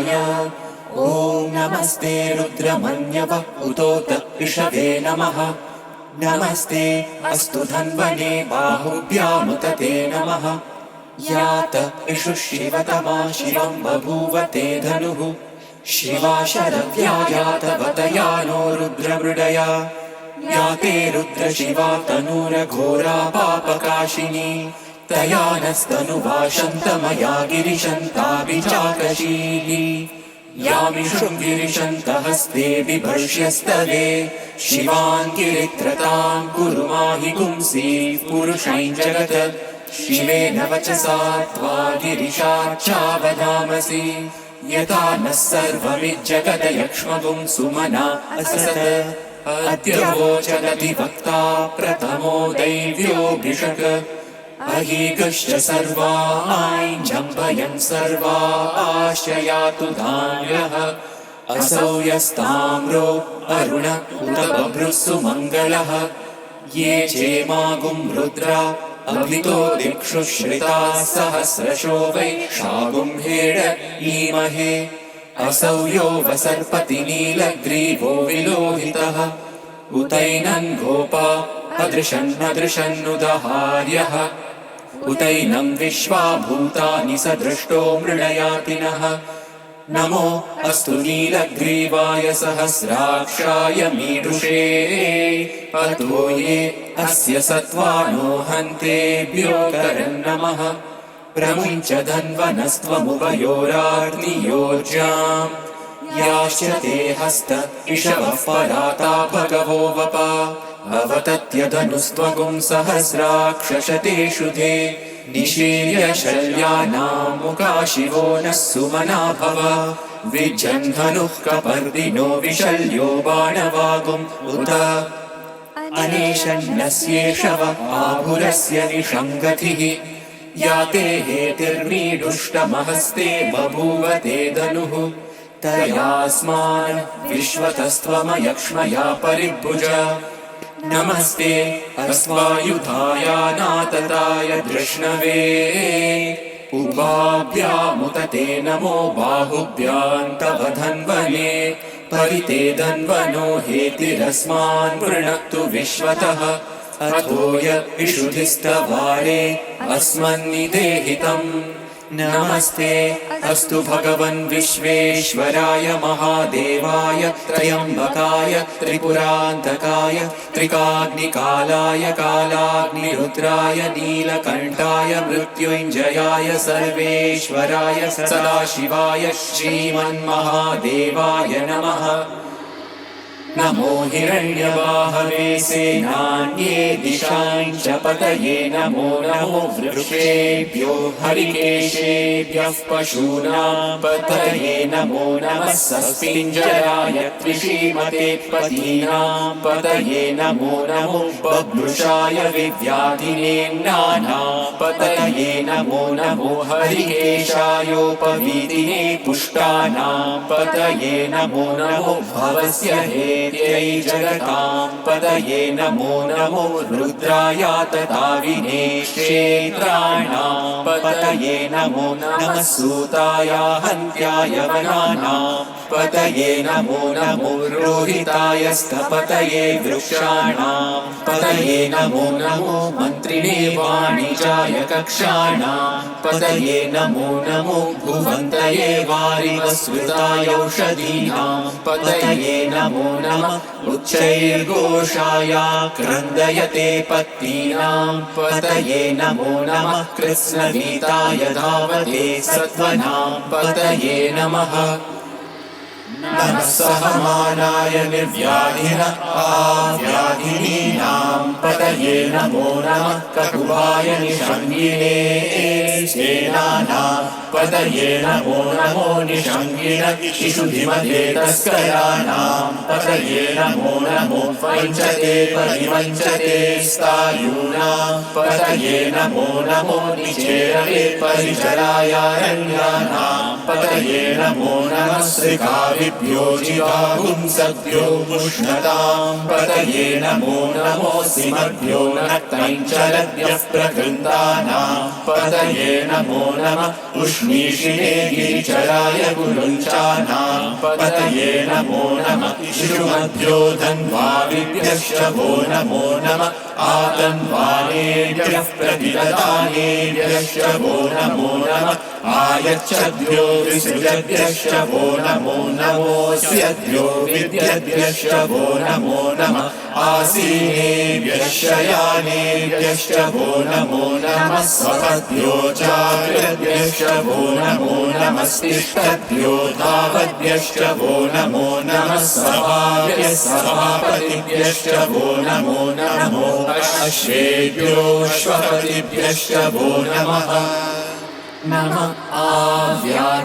रुद्राय। ॐ नमस्ते रुद्रमन्यव उतोत इषवे नमः। नमस्ते अस्तु धन्वने बाहुभ्यामुत ते नमः। यात इषु शिवतमा शिवं बभूव ते धनुः। शिवा शरव्या यातवतया नो रुद्रमृडया। याते रुद्रशिवा तनूरघोरा पापकाशिनी। तया नस्तनुवाशन्तमया गिरिशन्ताभिचाकशीली। यामिषुं गिरिशन्तहस्ते बिभर्ष्यस्तवे। शिवान् गिरित्रतां कुरु माहि पुंसि पुरुषैं जगत्। शिवेन वचसा त्वा गिरिशाच्चावदामसि। यथा नः सर्वमिज्जगदयक्ष्मगुं सुमना असत। अद्यवोचदधिवक्ता प्रथमो दैव्योऽभिषक्। अहीगश्च सर्वा ऐञ्जम्भयन् सर्वा आश्रयातु धान्यः। असौ यस्ताम्रो अरुण उत बभ्रुः सुमङ्गलः। ये चेमागुं रुद्रा अभितो दिक्षु श्रिताः सहस्रशो वै शागुं हेड ईमहे। असौ यो वसर्पति नीलग्रीवो विलोहितः। उतैनं गोपा अदृशन्नदृशन्नुदहार्यः। उतैनं विश्वा भूतानि सदृष्टो मृडयातिनः। नमो अस्तु नीलग्रीवाय सहस्राक्षाय मीडुषे। अतो ये अस्य सत्त्वानो हन्तेभ्यो करन्नमः। प्रमुञ्च धन्वनस्त्वमुभयोराग्नियोर्जाम्। याश्च ते हस्त इषवः पराता भगवो वपा। अवतत्यधनुस्त्वगुं सहस्राक्षशतेषु ते। निशीर्य शल्यानां मुखा शिवो नः सुमना भव। विजन्धनुः कपर्दिनो विशल्यो बाणवागुम् उत। अनेशन्नस्येषव आभुरस्य निषङ्गतिः। याते हेतिर्मीडुष्टमहस्ते बभूव ते धनुः। तयास्मान् विश्वतस्त्वमयक्ष्मया परिभुज। नमस्ते अस्वायुधायानातताय धृष्णवे। उभाभ्यामुत ते नमो बाहुभ्यां तव धन्वने। परिते धन्वनो हेतिरस्मान् वृणक्तु विश्वतः। अथो य इषुधिस्तवारे अस्मन्निदेहितम्। नमस्ते अस्तु भगवन् विश्वेश्वराय महादेवाय त्र्यम्बकाय त्रिपुरान्तकाय त्रिकाग्निकालाय कालाग्निरुद्राय नीलकण्ठाय मृत्युञ्जयाय सर्वेश्वराय सदाशिवाय श्रीमन्महादेवाय नमः। नमो हिरण्यवाहवे सेनान्ये दिशाञ्च पतये। नमो नमो वृक्षेभ्यो हरिकेशेभ्यः पशूनां पतये। नमो नमः सस्पिञ्जराय त्रिशीमते पतीनां पतये। नमो नमो बभ्रुषाय विव्याधिनेम्नानां पतये। नमो नमो हरिकेशायोपवीतिने पुष्टानां पतये। नमो नमो भवस्य हेत्यै जगतां पतये। नमो नमो रुद्रायातताविने क्षेत्राणां पतये। नमो नमः सूताय हन्त्याय वनानां पतये। नमो नमो रोहिताय स्थपतये वृक्षाणां पतये। नमो नमो मन्त्रिणे वाणिजाय कक्षाणां पतये। नमो नमो भुवन्तये वारिवस्वृताय औषधीनां पतये। नमो नमः उच्चैर्घोषाय क्रन्दयते पत्नीनां पतये। नमो नमः कृत्स्नवीताय धावते सत्त्वनां पतये नमः। नमः सहमानाय निर्व्याधिन आव्याधिनीनां पतये। नमो नमः ककुभाय निषङ्गिने सेनानां पतये। नमो नमो निषङ्गिन शिशुधिमते तस्कराणां पतये। नमो नमो वञ्चते परिवञ्चते स्थायूनां पतये। नमो नमो निचेरवे परिचरायारण्यानां पतये। नमो नमः श्रीकाविभ्यो जिगागुंसभ्यो पुष्णतां पतये। नमो नमो सिमर् शिशुमभ्यो नक्तञ्चरद्यः प्रकृन्तानां पतये नमो नमः उष्णीषिणे गिरिचराय गुरुञ्चानां पतये नमो नमः शिशुमभ्यो धन्वाविभ्यश्च वो नमो नमः आतन्वानेभ्यः प्रतिददानेभ्यश्च वो नमो नमः आयच्छद्भ्यो विसृजद्भ्यश्च वो नमो नमोऽस्यद्भ्यो विद्यद्भ्यश्च वो नमो नमः आसीनेभ्यश्च यानेभ्यश्च वो नमो नमः स्वपद्भ्यो चाकृद्भ्यश्च वो नमो नमस्तिष्ठद्भ्यो धावद्भ्यश्च वो नमो नमः सभाभ्यः सभापतिभ्यश्च वो नमो नमो अश्वेभ्यो श्वपतिभ्यश्च वो नमः नमः आव्याधिनीभ्यो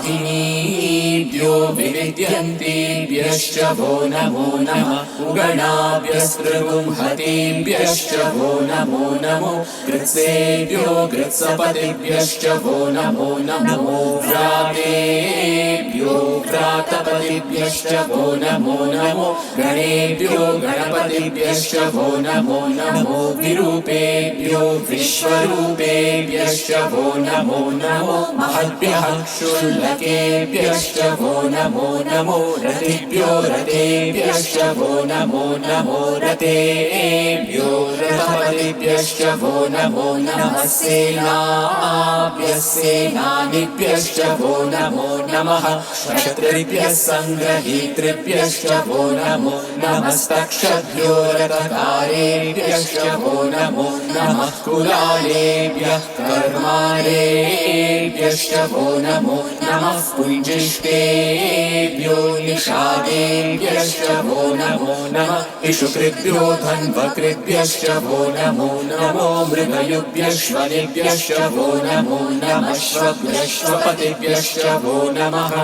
विविद्यन्तेभ्यश्च वो नमो नमः उगणाभ्यस्त्रिगुंहतेभ्यश्च वो नमो नमो कृत्सेभ्यो कृत्सपतिभ्यश्च वो नमो नमो व्रातेभ्यो व्रातपतिभ्यश्च वो नमो नमो गणेभ्यो गणपतिभ्यश्च वो नमो नमो विरूपेभ्यो विश्वरूपेभ्यश्च वो नमो नमो महद्भ्यः क्षुल्लकेभ्यश्च वो नमो नमो रतिभ्यो रतेभ्यश्च वो नमो नमो रतेभ्यो रथपतिभ्यश्च वो नमो नमः सेनाभ्यः सेनानिभ्यश्च वो नमो नमः क्षत्रिभ्यः सङ्ग्रहीतृभ्यश्च वो नमो नमस्तक्षभ्यो रथकारेभ्यश्च वो नमो नमः कुलालेभ्यः कर्मारेभ्यश्च वो नमो नमः पुञ्जिष्टेभ्यो निषादेभ्यश्च वो नमो नमः इषुकृभ्यो धन्वकृभ्यश्च वो नमो नमो मृगयुभ्यश्वनिभ्यश्च वो नमो नमः श्वभ्यश्वपतिभ्यश्च वो नमः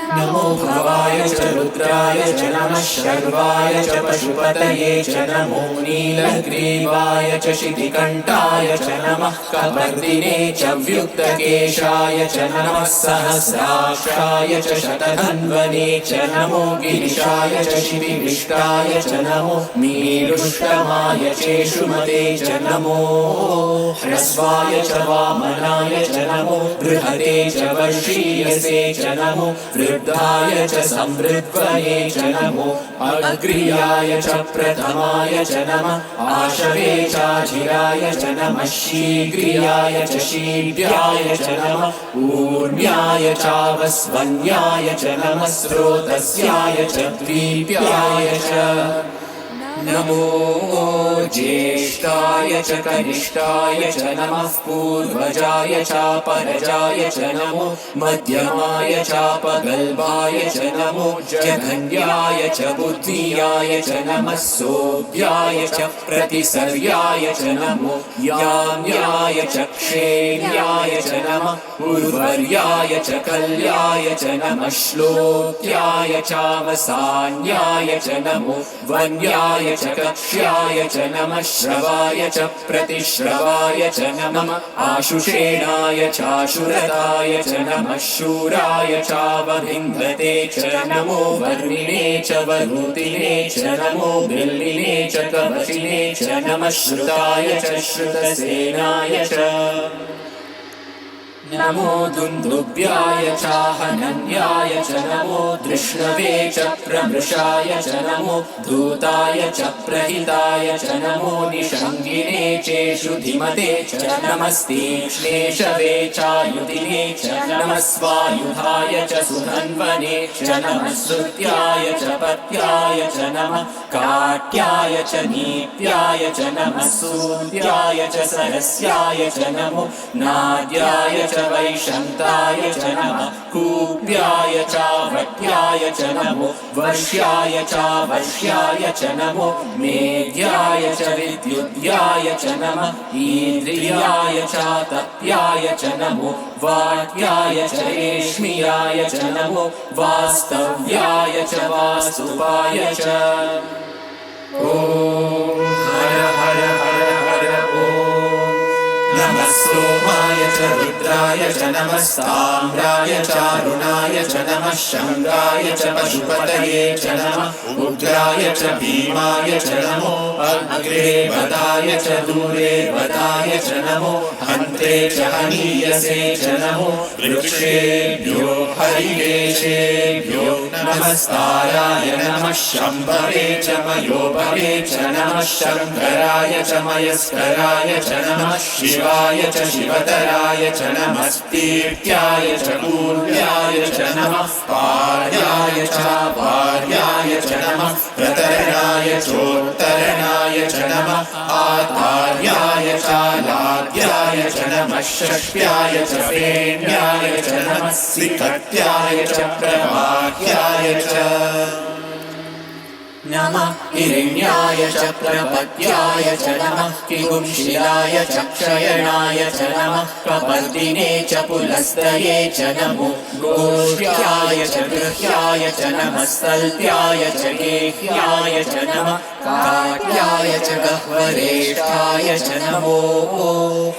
नमो भवाय च रुद्राय च नमः शर्वाय च पशुपतये च नमो नीलग्रीवाय च शितिकण्ठाय च नमः कपर्दिने च व्युक्तकेशाय च नमः सहस्राक्षाय च शतधन्वने च नमो गिरिशाय च शिविविष्टाय च नमो मीरुष्टमाय चेषुमते च नमो ह्रस्वाय च वामनाय च नमो बृहते च वर्षीयसे च नमो वृद्धाय च संवृद्ध्वये च नमो अग्र्याय च प्रथमाय च नमः आशवे चाजिराय च नमः शीघ्रियाय च शीघ्राय च नमः ऊर्म्याय चावस्वन्याय च नमः स्रोतस्याय च द्वीप्याय च नमो ज्येष्ठाय च कनिष्ठाय च नमः पूर्वजाय चापरजाय च नमो मध्यमाय चापगल्भाय च नमो जघन्याय च बुद्धियाय च नमः सोऽभ्याय च प्रतिसर्याय च नमो याम्याय च क्षेम्याय च नमः उर्वर्याय च कल्याय च नमः श्लोक्याय चावसान्याय च नमो वन्याय च कक्ष्याय च नमः श्रवाय च प्रतिश्रवाय च नमः आशुषेणाय चाशुरताय च नमः शूराय चावभिन्धते च नमो वर्णिने च वरुतिने च नमो बिल्लिने च कवचिने च नमः श्रुताय च श्रुतसेनाय च नमो दुन्दुभ्याय चाहनन्याय च नमो धृष्णवे च प्रमृषाय च नमो धूताय च प्रहिताय च नमो निषङ्गिने चेषु धिमते च नमस्तीक्ष्णेशवे चायुधिने च नमः स्वायुधाय च सुधन्वने च नमः श्रुत्याय च पत्याय च नमः काट्याय च नीत्याय च नमः सूर्याय च सरस्याय च नमो नाद्याय च वैशन्ताय च नमः कूप्याय चावट्याय च नमो वर्ष्याय चावर्ष्याय च नमो मेघ्याय च विद्युद्याय च नमः ईन्द्रियाय चातप्याय च नमो वाट्याय च रेश्मियाय च नमो वास्तव्याय च वास्तुपाय च ॐ हर हर हर हर ॐ नमः सोमाय च च रुद्राय च नमः साम्राय चारुणाय च नमः शङ्गाय च पशुपतये च नमः उग्राय च भीमाय च नमो अग्रे वदाय च दूरे वदाय च नमो हन्त्रे च हनीयसे च नमो वृक्षेभ्यो हरिकेशेभ्यो नमस्ताराय नमः शम्भवे च मयोभवे च नमः शङ्कराय च मयस्कराय च नमः शिवाय च शिवतराय च नमः स्तीर्त्याय च कूर्याय च नमः पार्याय च भार्याय च नमः प्रतरणाय चोत्तरणाय च नमः आधार्याय च लाद्याय च नमः षष्ट्याय च फेण्याय च नमः सिकत्याय च प्रवाह्याय च नमः हिरण्याय च प्रपद्याय च नमः किंशिलाय च क्षयणाय च नमः कपर्दिने च पुलस्तये च नमो गोष्ठ्याय च गृह्याय च नमः सल्प्याय च गेह्याय च नमः काट्याय च गह्वरेष्ठाय च नमो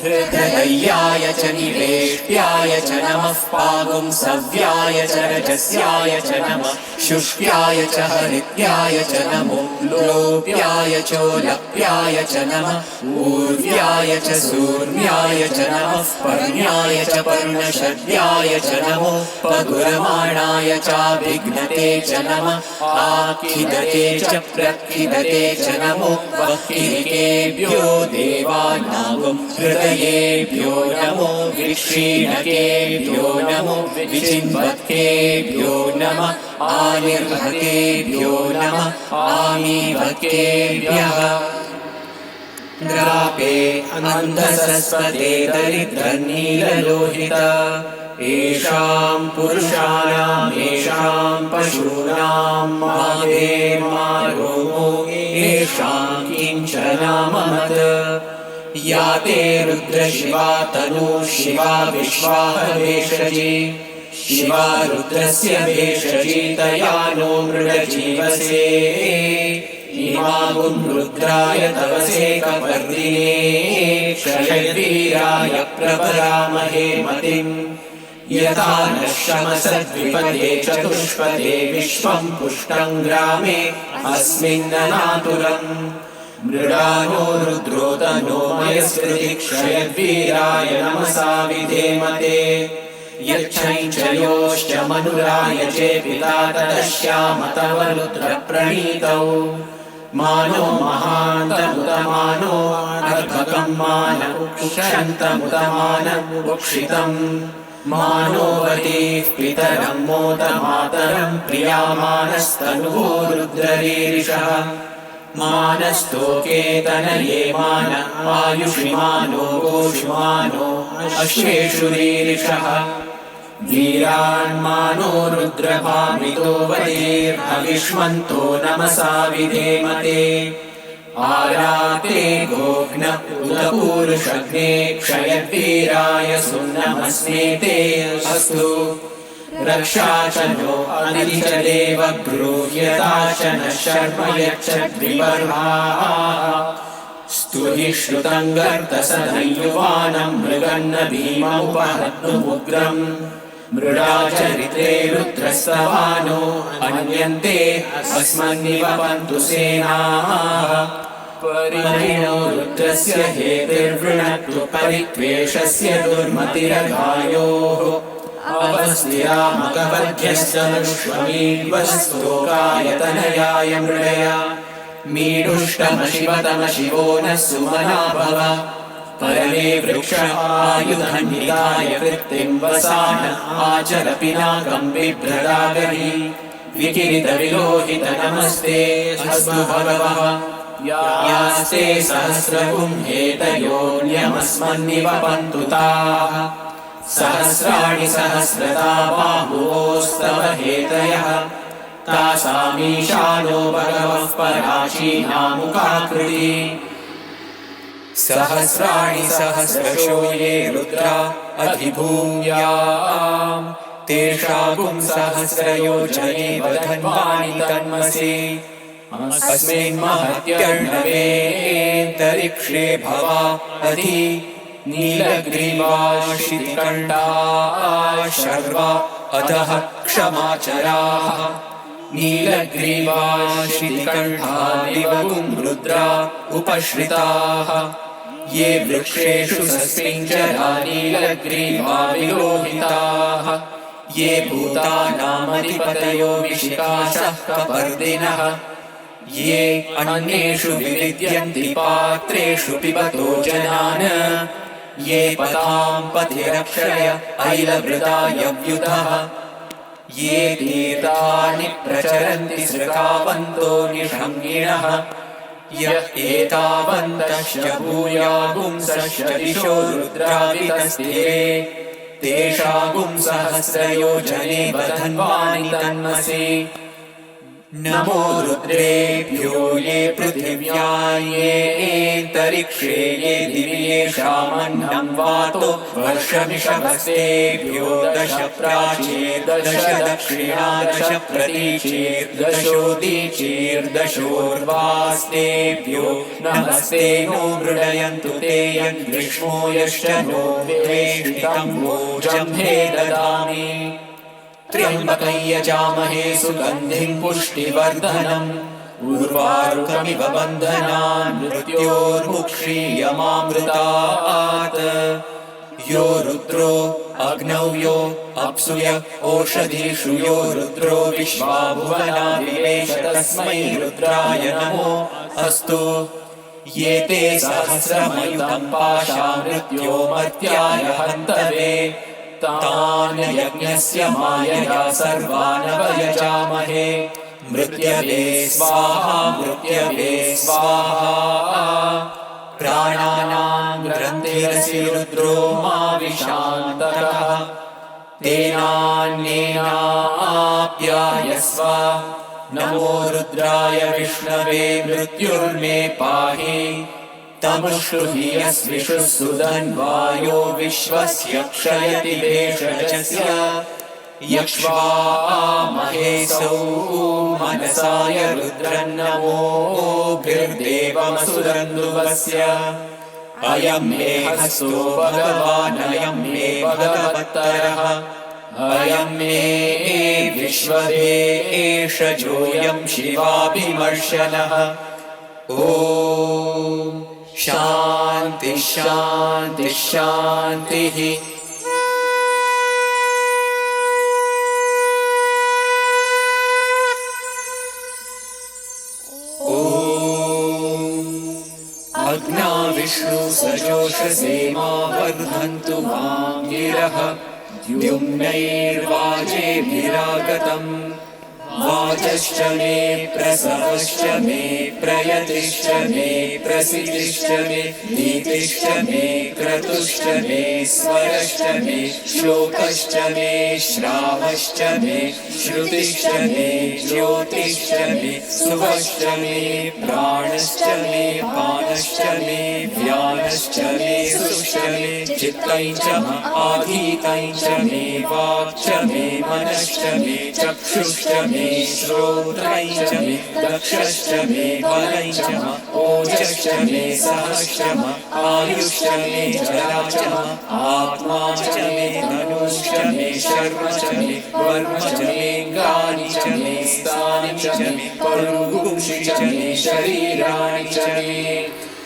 हृदयाय च निवेष्ट्याय च नमः पागुंसव्याय च रजस्याय च नमः शुष्क्याय च हरित्याय च नमो लोप्याय चोलप्याय च नमः ऊर्व्याय च सूर्याय च नमः पर्ण्याय च पर्णशद्याय च नमो पगुरमाणाय चाभिघ्नते च नमः आखिदते च प्रखिदते च नमो वह्निकेभ्यो देवानागं हृदयेभ्यो नमो विक्षीणकेभ्यो नमो विचिन्वत्केभ्यो नमः आनिर्भकेभ्यो नमः आमीभकेभ्यः द्रापे अन्धसस्पते दरिद्रनीललोहित येषां पुरुषाणाम् येषां पशूनां माधेर्मारोमो येषां किञ्चनाममत् या ते रुद्रशिवा तनु शिवा विश्वाहवेशजी शिवा रुद्रस्य भेषजी तया नो मृडजीवसे इमागुं रुद्राय तवसे कपर्दिने क्षयवीराय प्रपरामहे मतिम् यथा नः शमसद्विपदे चतुष्पदे विश्वं पुष्टं ग्रामे अस्मिन्ननातुरम् मृडानो रुद्रोतनो मयस्कृति क्षयवीराय नमसा विधेमते यच्छञ्चयोश्च मनुराय चेपिता तदश्याम तव रुद्रप्रणीतौ मानो महान्तमुतमानो अर्भकं मान उक्षन्तमुतमानमुक्षितम् मानोवतीः पितरं मोदमातरं प्रियामानस्तनुवो रुद्ररीरिषः मानस्तोकेतनये मान आयुषिमानो गोषुमानो अश्वेषु रीरिषः वीरान्मानो रुद्रभामितो वदेर्हविष्मन्तो नमसा विधेमते आराते गोघ्न उदपूरुषग्ने क्षयवीराय सुन्नमस्मेते अस्तु रक्षा च नो अनिति च देव गृह्यता च नः शर्म यच्छद्विपर्हाः स्तुहि श्रुतं गर्तसदयुवानं मृगन्न भीममुपहत्नुमुग्रम् मृडाचरित्रे रुद्रस्तवानो अन्यन्ते अस्मन्निवपन्तु सेनाः परिणो रुद्रस्य हेतिर्वृणत्तु परित्वेषस्य दुर्मतिरघायोः अवस्त्यामकवध्यस्तनुष्वमीड्वस्तोकायतनयाय मृडया मीडुष्टमशिवतमशिवो नः सुमना भव परमे वृक्ष आयुधन्निकाय कृत्तिं वसान आचर पिनाकं बिभ्रदागहि विकिरितविलोहित नमस्ते अस्तु भगवः यास्ते सहस्रगुं हेतयोऽन्यमस्मन्निवपन्तु ताः सहस्राणि सहस्रता बाहुवोस्तव हेतयः तासामीशानो भगवः पराशीनामुकाकृति सहस्राणि सहस्रशो ये रुद्रा अधिभूम्याम् तेषां सहस्रयोजनेव धन्वानि तन्मसि अस्मिन् महत्यर्णवेऽन्तरिक्षे भवा अधि नीलग्रीवाशितिकण्ठाः शर्वा अधः क्षमाचराः नीलग्रीवाशितिकण्ठा दिवगुं रुद्रा उपश्रिताः ये वृक्षेषु सस्मिञ्जरा नीलग्रीवा विलोहिताः ये भूतानामधिपतयो विशिकाशः कपर्दिनः ये अन्येषु विविद्यन्ति पात्रेषु पिबतो जनान् ये पतां पथिरक्षय ऐलवृतायव्युतः ये तीर्थानि प्रचरन्ति सृकावन्तो निषङ्गिणः यः एतावन्तश्च भूयागुंसश्च दिशो रुद्रावितस्थिरे तेषागुं सहस्रयोजने बधन्वानि तन्मसि नमो रुद्रेभ्यो ये पृथिव्या ये एन्तरिक्षे ये दिवि येषामन्नं वातो वर्षमिषभस्तेभ्यो दश प्राचीर्दश दक्षिणा दश प्रतीचीर्दशोदीचीर्दशोर्वास्तेभ्यो नमस्ते नो मृडयन्तु ते यद्विष्णो यश्च नो वेष्टितं वोजम्हे ददामि त्र्यम्बकं यजामहे सुगन्धिं पुष्टिवर्धनम् उर्वारुकमिव बन्धनान् मृत्योर्मुक्षीयमामृतात् यो रुद्रो अग्नौ यो अप्सु य ओषधीषु यो रुद्रो विश्वा भुवना विवेश तस्मै रुद्राय नमो अस्तु ये ते सहस्रमयुतं पाशा मृत्योमर्त्याय हन्तवे तान् यज्ञस्य मायया सर्वानवयजामहे मृत्यवे स्वाहा मृत्यवे स्वाहा प्राणानां ग्रन्थिरसि रुद्रो मा विशान्तकः तेनान्येनाप्यायस्व नमो रुद्राय विष्णवे मृत्युर्मे पाहि तमुष्टुहि यस्विषुः सुधन्वायो विश्वस्य क्षयति भेषजस्य यक्ष्वामहेसौ मनसाय रुद्रन्नमोभिर्देवमसुरन्दुवस्य अयं मे हस्तो भगवान् अयं मे भगवत्तरः अयं मे विश्वदेशजोऽयं शिवाभिमर्शनः ॐ शान्ति शान्ति शान्तिः अग्ना विष्णु सजोषसे मा वर्धन्तु मां गिरः द्युम्नैर्वाजेभिरागतम् वाचश्च मे प्रसवश्च मे प्रयतिश्च मे प्रसिद्धिश्च मे नीतिश्च मे क्रतुश्च मे स्वरश्च मे श्लोकश्च मे श्रावश्च मे श्रुतिश्च मे ज्योतिश्च मे सुवश्च मे प्राणश्च मे पानश्च मे व्यानश्च मे सुश्च मे चित्तं च आधीतं च मे वाक् च मे मनश्च मे चक्षुश्च मे श्रोत्रं च मे दक्षश्च मे बलं च ओजश्च मे सहश्च आयुश्च मे जरा च आत्मा च मे धनुश्च मे शर्म च मे वर्म च मे गानि च मे स्थानि च मे परुगुंषि च मे शरीराणि च मे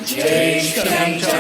ज्येष्ठं च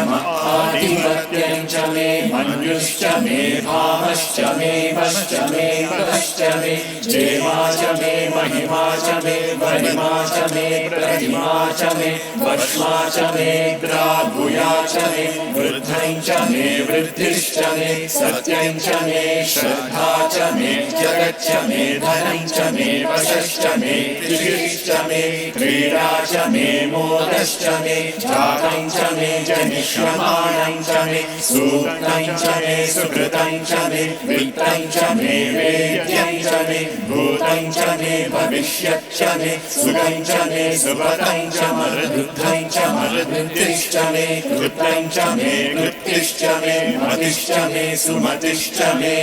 आधिपत्यं च मे मन्युश्च मे भामश्च मे वश्च मे वश्च मे जेमा च मे महिमा च मे वरिमा च मे प्रतिमा च मे वश्मा च मे द्रागुया च मे वृद्धं च मे वृद्धिश्च मे सत्यं च मे श्रद्धा च मे जगच्च मे धनं च मे वशश्च मे कृषिश्च मे क्रीडा च मे मोदश्च मे जातं च मे जनिष्यमाणं च मे सूक्तं च मे सुकृतं च मे वित्तं च मे वेद्यं च मे भूतं च मे भविष्यत् च मे सुखं च मे सुपतं च मरुद्धं च मरुद्धिश्च मे कृतं च मे कृत्तिश्च मे मतिश्च मे सुमतिश्च मे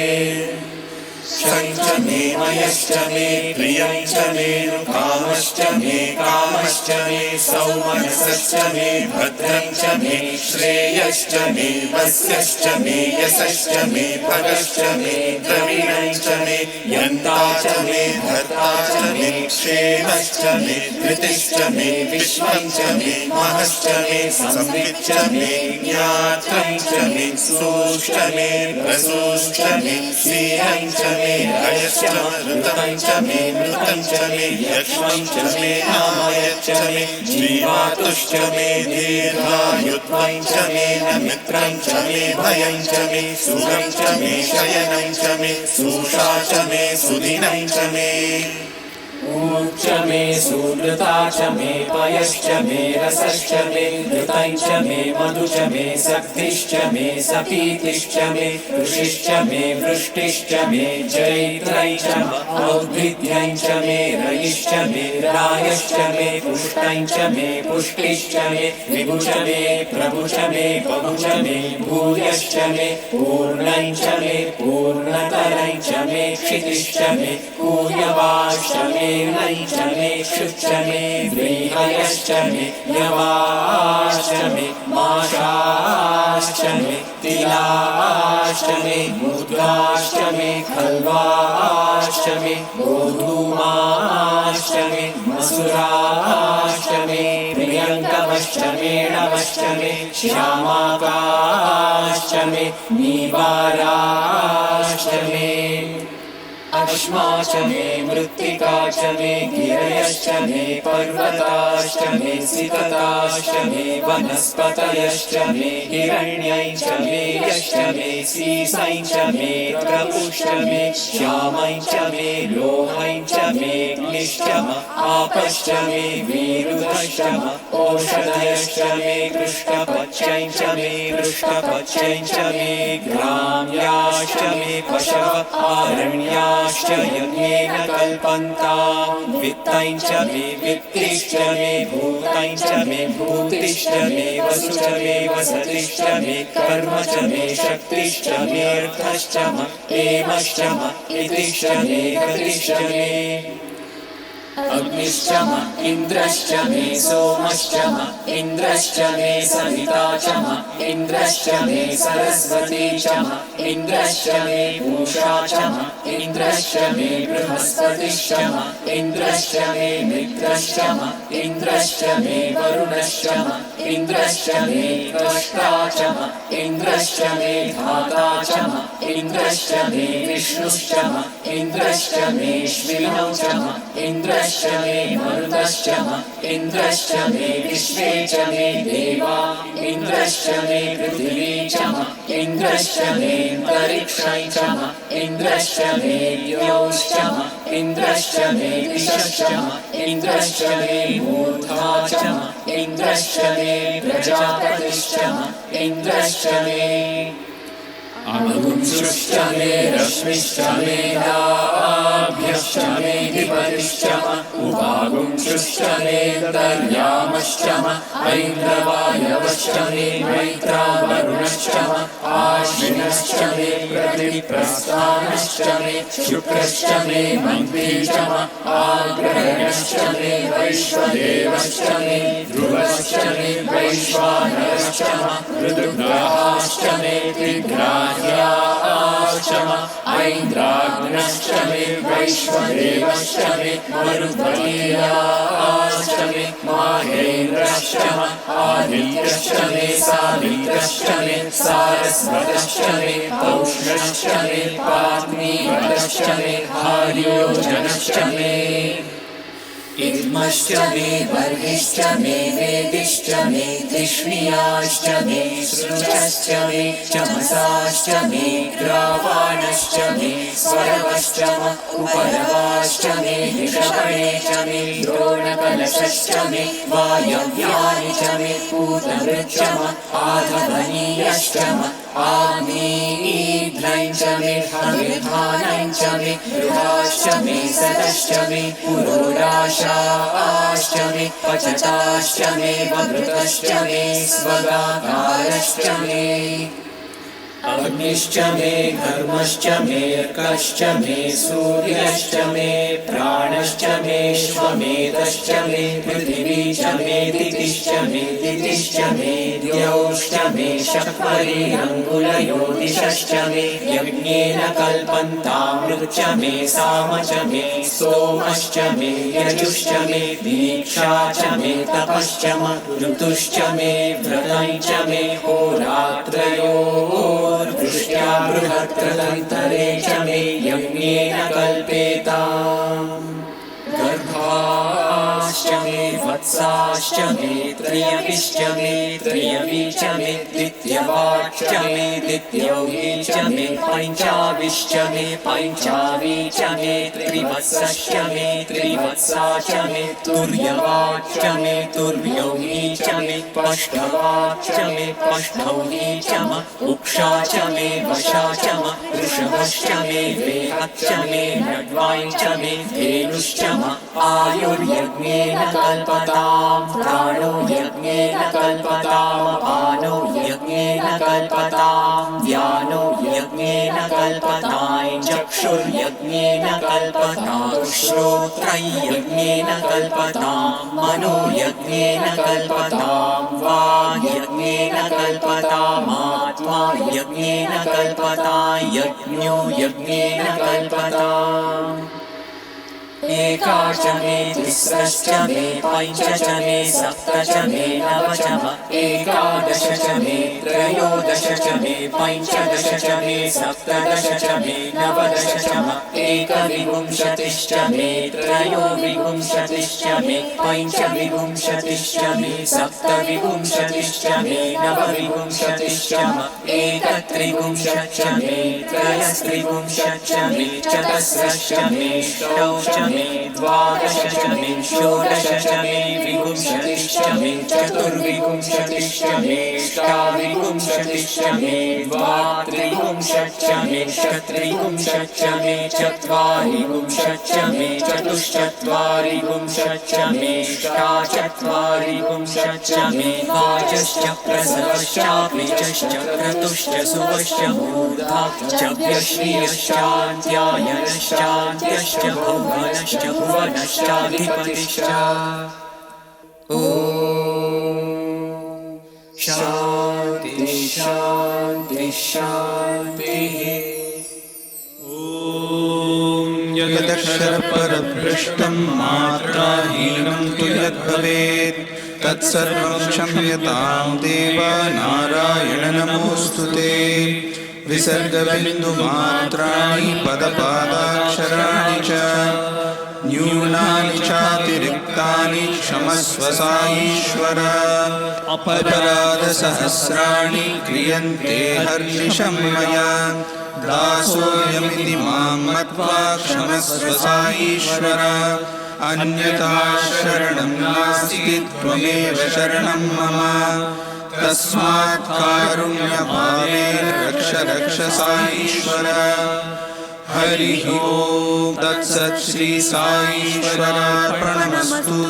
क्षञ्च मे मयश्च मे प्रियञ्च मे कामश्च मे कामश्च मे सौमनसश्च मे भद्रञ्च मे श्रेयश्च मे वस्यश्च मे यशश्च मे भगश्च मे द्रविणञ्च मे यन्ता च मे भर्ता च मे क्षेमश्च मे धृतिश्च मे विश्वञ्च मे महश्च मे संविच्च मे ज्ञात्रञ्च मे सूश्च मे प्रसूश्च मे श्रीरञ्च मे रयश्च मृतञ्च मे मृतञ्च मे यक्ष्मञ्च मे नामयच्च मे जीवातुश्च मे दीर्घायुत्वञ्च मे मित्रञ्च मे भयञ्च मे सुखञ्च मे शयनञ्च मे सुषा च मे सुदिनञ्च मे ऊर्च मे सुहृता च मे पयश्च मे रसश्च मे घृतञ्च मे मधु च मे शक्तिश्च मे सपीतिश्च मे ऋषिश्च मे वृष्टिश्च मे जैत्रञ्च औद्भिद्यञ्च मे रयिश्च मे रायश्च मे पुष्टञ्च मे पुष्टिश्च मे विभुच मे प्रभुच मे बहुच मे भूयश्च मे पूर्णञ्च मे पूर्णतरञ्च मे क्षितिश्च मे कूयवाश्च मे नैश्च मे शुच्च मे व्रीहयश्च मे यवाश्च मे माशाश्च मे तिलाश्च मे मुद्राश्च मे खल्वाश्च मे गोधूमाश्च मे मसुराश्च मे प्रियङ्कवश्च मे नवश्च मे श्यामाकाश्च मे नीवाराश्च मे अश्मा च मे मृत्तिका च मे गिरयश्च मे पर्वताश्च मे सिकताश्च मे वनस्पतयश्च मे हिरण्यञ्च मे यश्च मे सीसञ्च मे प्रपुश्च मे श्यामञ्च मे लोहञ्च मे ग्निश्च आपश्च मे वीरुधश्च ओषधयश्च मे कृष्णपच्यञ्च मे कृष्णपच्यञ्च मे ग्राम्याश्च मे पशव आरण्याश्च यज्ञेन कल्पन्ताम् वित्तञ्च मे वित्तिश्च मे भूतञ्च मे भूतिश्च मे वसुश्च मे वसतिश्च मे कर्म च मे शक्तिश्च मे अर्थश्च एमश्च इतिश्च मे गतिश्च मे अग्निश्च इन्द्रश्च मे सोमश्च इन्द्रश्च मे सविता च इन्द्रश्च मे सरस्वती च इन्द्रश्च मे पूषा च इन्द्रश्च मे बृहस्पतिश्च इन्द्रश्च मे मित्रश्च इन्द्रश्च मे वरुणश्च इन्द्रश्च मे त्वष्टा च इन्द्रश्च मे धाता च इन्द्रश्च मे विष्णुश्च इन्द्रश्च मे श्विनौ च इन्द्रश्च मे मरुतश्च इन्द्रश्च मे विश्वे च मे देवा इन्द्रश्च मे पृथिवी च इन्द्रश्च मे अन्तरिक्षं च इन्द्रश्च मे द्यौश्च इन्द्रश्च मे दिशश्च इन्द्रश्च मे मूर्धा च इन्द्रश्च मे प्रजापतिश्च इन्द्रश्च मे अग्निश्च मे रश्मिश्च मे लाभ्यश्च मे विपतिश्च उपागुंश्च मे दर्यामश्च ऐन्द्रवायवश्च मे मैत्रा वरुणश्च आश्विनश्च मे प्रतिप्रस्थानश्च मे शुक्रश्च मे मन्त्री च आग्रहणश्च मे वैश्वदेवश्च मे ध्रुवश्च मे वैश्वानरश्च ऋतुग्रहाश्च मे त्रिग्राह्याश्च ऐन्द्राग्नश्च मे वैश्वदेवश्च मे मरुद्गीयाश्च मे माहेन्द्रश्च आदित्यश्च मे सावित्रश्च मे सारस्वतश्च मे पौष्णश्च मे पाग्नीवतश्च मे आर्योजनश्च मे इद्मश्च मे वर्हिश्च मे वेदिश्च मे तिष्णीयाश्च मे सृजश्च मे चमसाश्च मे ग्रावाणश्च मे स्वरवश्च उपरवाश्च मे ऋषभणे च मे द्रोणकलशश्च मे वायव्यानि च मे पूतवृच्च आधवनीयश्च आग्नेयीध्रञ्च मे हविर्धानञ्च मे गृहाश्च मे सदश्च मे पुरोडाशाश्च मे पचताश्च मे वभृतश्च मे स्वगाकारश्च मे अग्निश्च मे घर्मश्च मेऽर्कश्च मे सूर्यश्च मे प्राणश्च मे श्वमेधश्च मे पृथिवी च मे दितिश्च मे दितिश्च मे द्यौश्च मे शक्वरीरङ्गुलयो दिशश्च मे यज्ञेन कल्पन्तामृच्च मे साम च मे सोमश्च मे यजुश्च मे दीक्षा च मे तपश्च ऋतुश्च मे व्रतं च मे होरात्रयोर्वृष्ट्या बृहत्कृतन्तरे च मे यज्ञेन कल्पेताम् गर्भाश्च मे वत्साश्च मे त्रयविश्च मे त्रयवी च मे द्वितीयवाच्च मे द्वितीयवी च मे पञ्चाविश्च मे पञ्चावी च मे त्रिवत्सश्च मे त्रिवत्सा च मे तुर्यवाच्च मे तुर्यवी च मे पष्टवाच्च मे पष्टवी च म उक्षा च मे वशा च म वृषभश्च मे वेहच्च मे नड्वाञ्च मे धेनुश्च आयुर्यज्ञेन कल्पताम् प्राणो यज्ञेन कल्पताम् अपानो यज्ञेन कल्पताम् व्यानो यज्ञेन कल्पताम् चक्षुर्यज्ञेन कल्पताम् श्रोत्रयज्ञेन कल्पताम् मनो यज्ञेन कल्पताम् वाक् यज्ञेन कल्पताम् आत्मा यज्ञेन कल्पताम् यज्ञो यज्ञेन कल्पताम् एका च मे तिस्रश्च मे पञ्च च मे सप्त च मे नव च म एकादश च मे त्रयोदश च मे पञ्चदश च मे सप्तदश च मे नवदश च म एकविंशतिश्च मे त्रयोविंशतिश्च मे पञ्चविंशतिश्च मे सप्तविंशतिश्च मे नवविंशतिश्च म एकत्रिंशच्च मे त्रयस्त्रिंशच्च मे चतस्रश्च मे षोडश च मे द्वादश च मे षोडश च मे विंशतिश्च मे चतुर्विंशतिश्च मे अष्टाविंशतिश्च मे द्वात्रिंशच्च मे षट्त्रिंशच्च मे चत्वारिंशच्च मे चतुश्चत्वारिंशच्च मे अष्टाचत्वारिंशच्च मे वाजश्च प्रसवश्चाप्निचश्च क्रतुश्च सुवश्च मूर्धाश्च व्यश्रियश्चान्त्यायनश्चान्त्यश्च भुवनश्च भुवनश्चाधिपतिश्च ॐ शान्ति शान्ति शान्तिः ॐ यदक्षरपरभ्रष्टं मात्राहीनं तु यद्भवेत् तत्सर्वं क्षम्यतां देव नारायण नमोऽस्तु ते विसर्गबिन्दुमात्राणि पदपादाक्षराणि च न्यूनानि चातिरिक्तानि क्षमस्व साईश्वर अपराधसहस्राणि क्रियन्ते हर्निशं मया दासोऽयमिति मां मत्वा क्षमस्व साईश्वर अन्यथा शरणं नास्ति त्वमेव शरणं मम तस्मात् कारुण्यभावेन रक्ष रक्ष साईश्वर हरिः ओम तत्सत् श्री साईश्वरार्पणमस्तु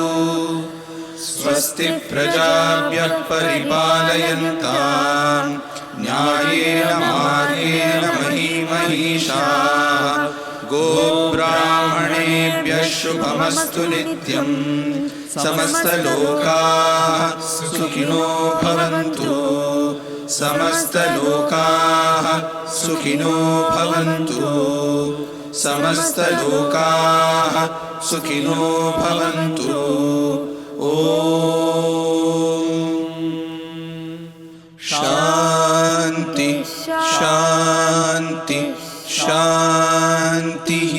स्वस्ति प्रजाभ्यः परिपालयन्ताम् न्यायेन मार्गेण महीमहीषाः गोब्राह्मणेभ्यः शुभमस्तु नित्यम् समस्तलोकाः सुखिनो भवन्तु समस्तलोकाः सुखिनो भवन्तु समस्तलोकाः सुखिनो भवन्तु ॐ शान्ति शान्ति शान्तिः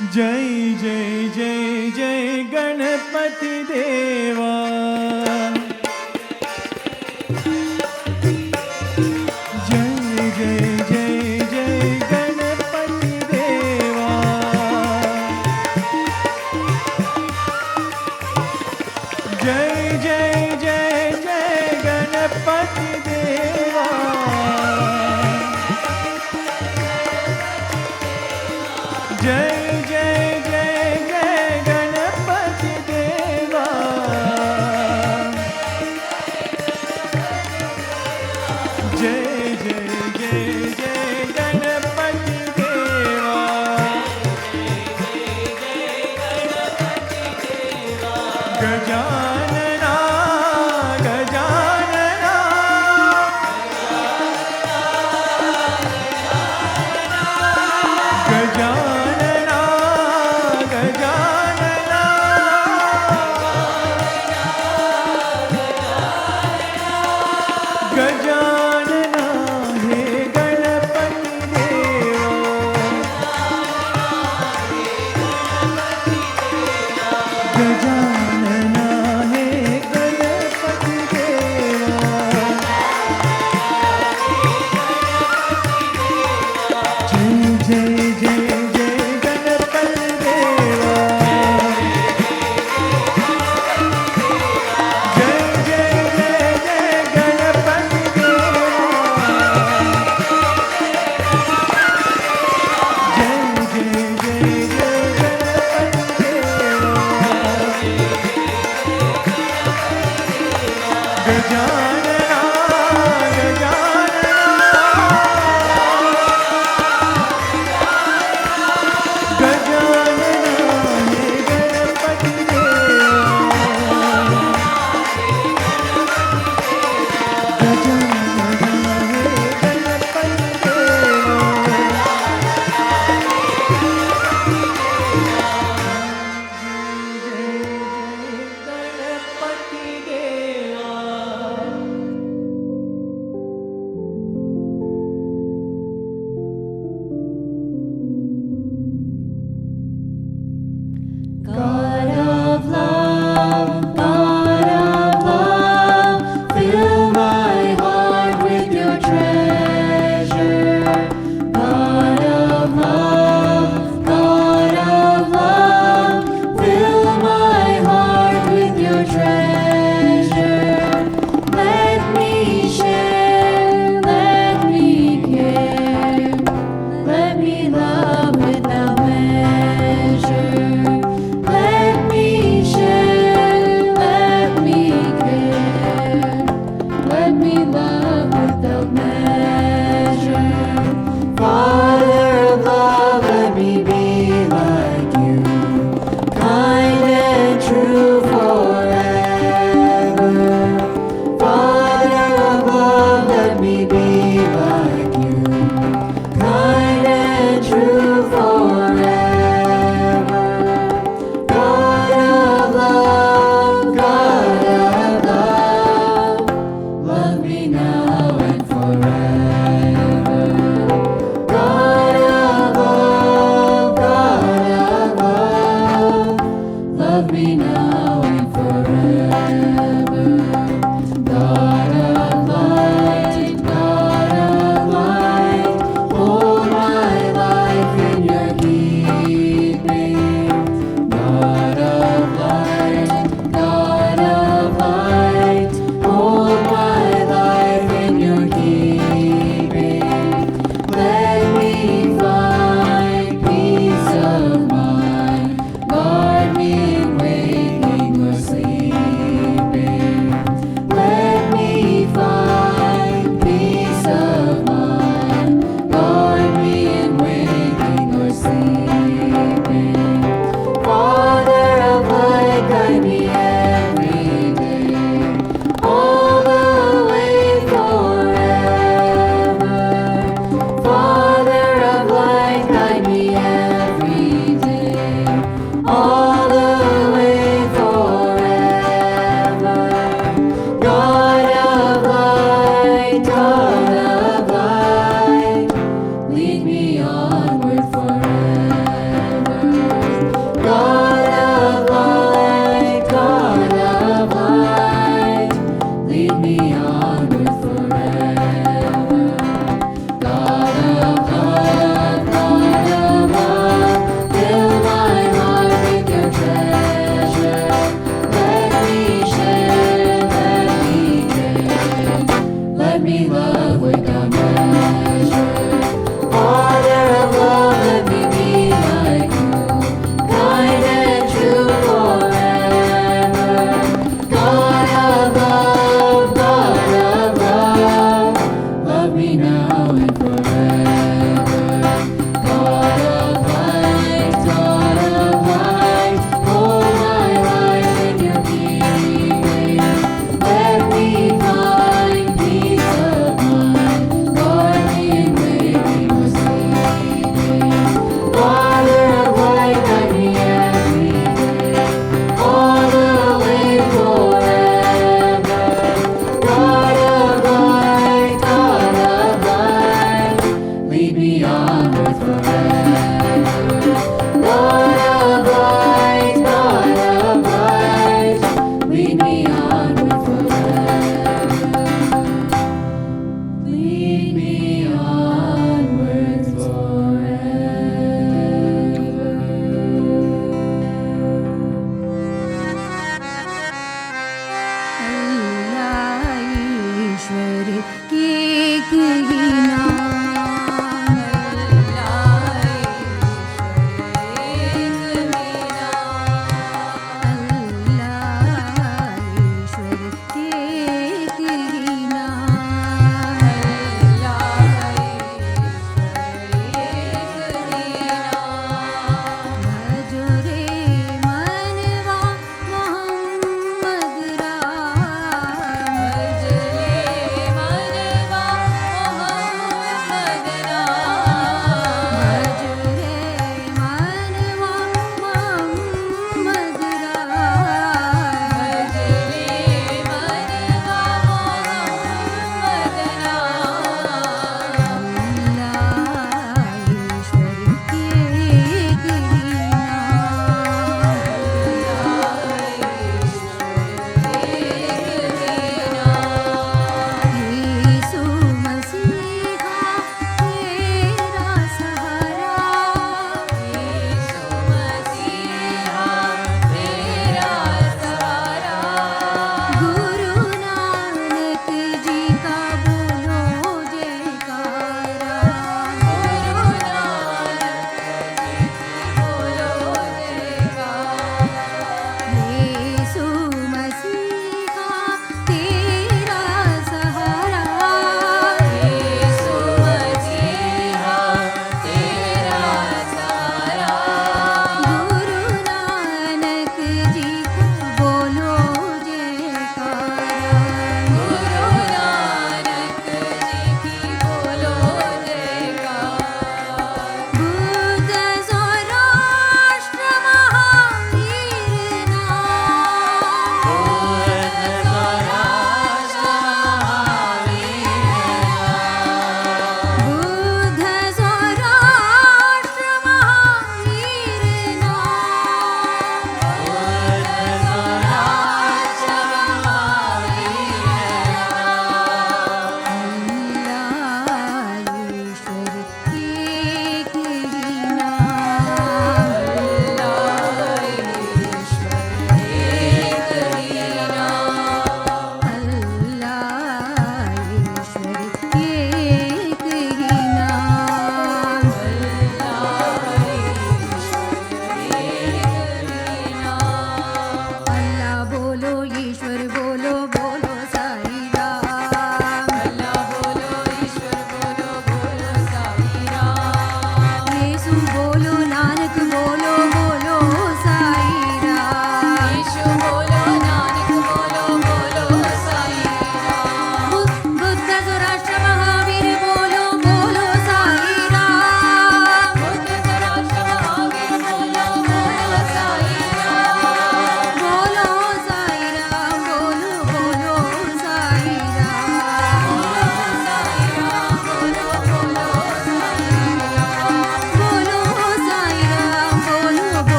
जय जय जय जय गणपति देवा। जय जय जय जय गणपति देवा। जय जय जय जय गणपति देवा। जय जय जय जय गणपति देवा। जय जय जय जय गणपति देवा। गजानना गजानना गजानना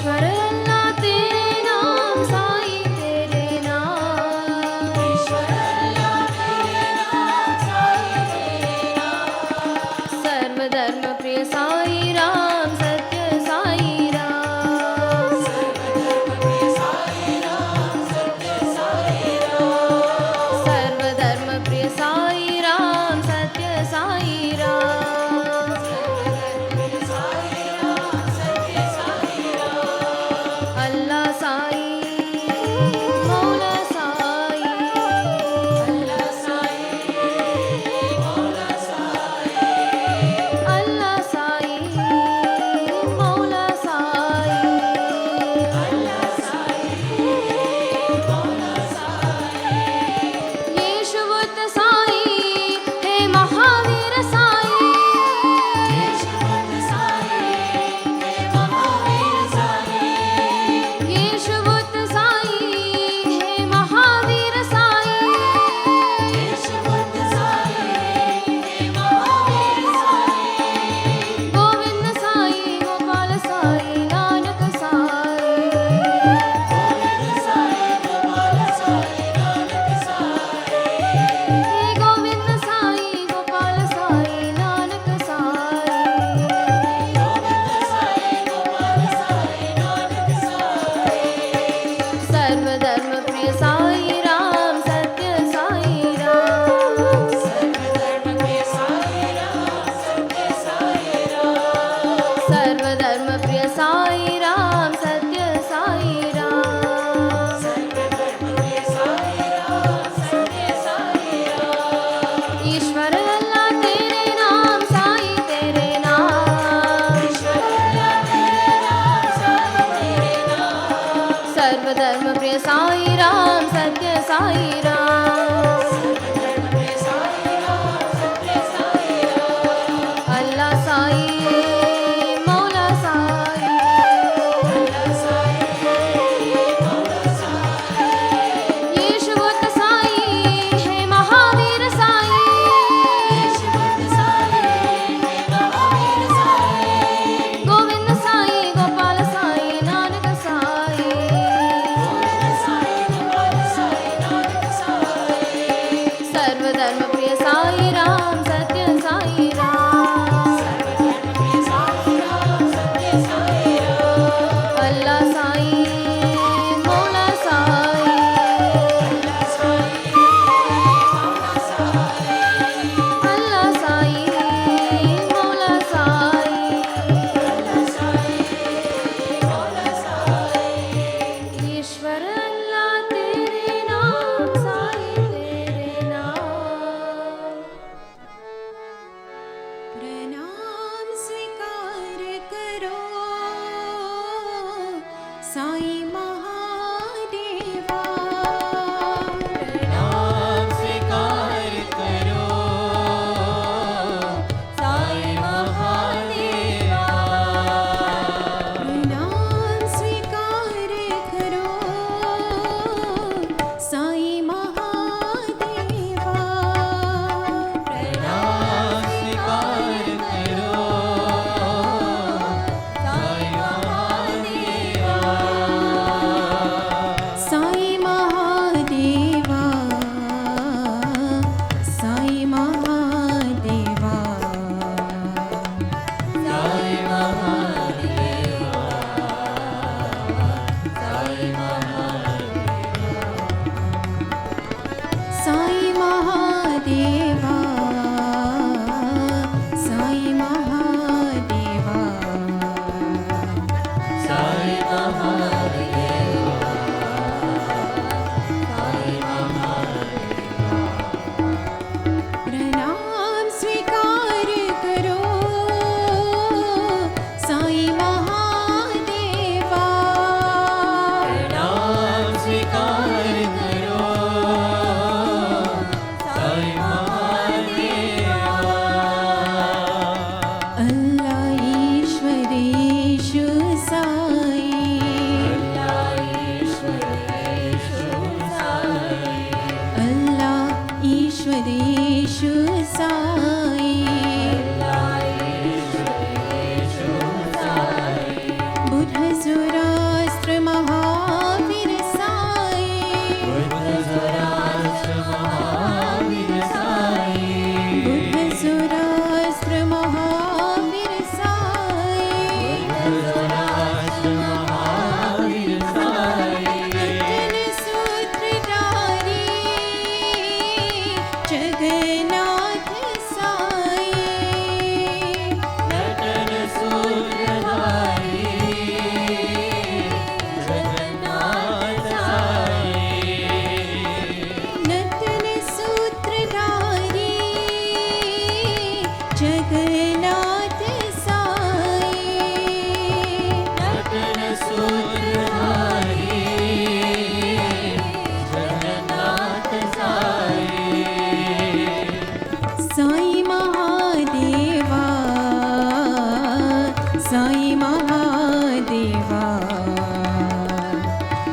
ईश्वर अल्लाह तेरे नाम साई तेरे नाम ईश्वर अल्लाह तेरे नाम साई तेरे नाम सर्वधर्म प्रिय साई राम सत्य साई राम सर्वधर्म प्रिय साई राम सत्य साई राम सर्वधर्म प्रिय साई राम सत्य साई राम अल्लाह साई मौला साई अल्लाह साई मौला साई अल्लाह साई मौला साई अल्लाह साई मौला साई येशुवत साई हे महावीर साई येशुवत साई हे महावीर साई येशुवत साई हे महावीर साई येशुवत साई हे महावीर साई गोविंद साई गोपाल साई नानक साई गोविंद साई गोपाल साई नानक साई हे गोविंद साई गोपाल साई नानक साई गोविंद साई गोपाल साई नानक साई सर्वधर्म प्रिय साई राम सत्य साई राम सर्वधर्म प्रिय साई राम सत्य साई राम सर्वधर्म प्रिय साई राम सत्य साई राम सर्वधर्म प्रिय साई राम सत्य साई राम ईश्वर अल्लाह तेरे नाम साई तेरे नाम ईश्वर अल्लाह तेरे नाम साई तेरे नाम सर्वधर्म प्रिय साई राम सत्य साई राम सर्वधर्म प्रिय साई राम सत्य साई राम अल्लाह साई मौला साई अल्लाह साई मौला साई येशुवत साई हे महावीर साई येशुवत साई हे महावीर साई गोविंद साई गोपाल साई नानक साई गोविंद साई गोपाल साई नानक साई सर्वधर्म प्रिय साई राम सत्य साई राम सर्वधर्म प्रिय साई राम सत्य साई राम अल्लाह साई मौला साई अल्लाह साई मौला साई अल्लाह साई मौला साई अल्लाह साई मौला साई ईश्वर अल्लाह तेरे नाम साई तेरे नाम प्रणाम स्वीकार करो साई महादेवा प्रणाम स्वीकार करो साई महादेवा प्रणाम स्वीकार करो साई महादेवा प्रणाम स्वीकार करो साई महादेवा सूत्रधारी जगन्नाथ साई। साई महादेवा साई महादेवा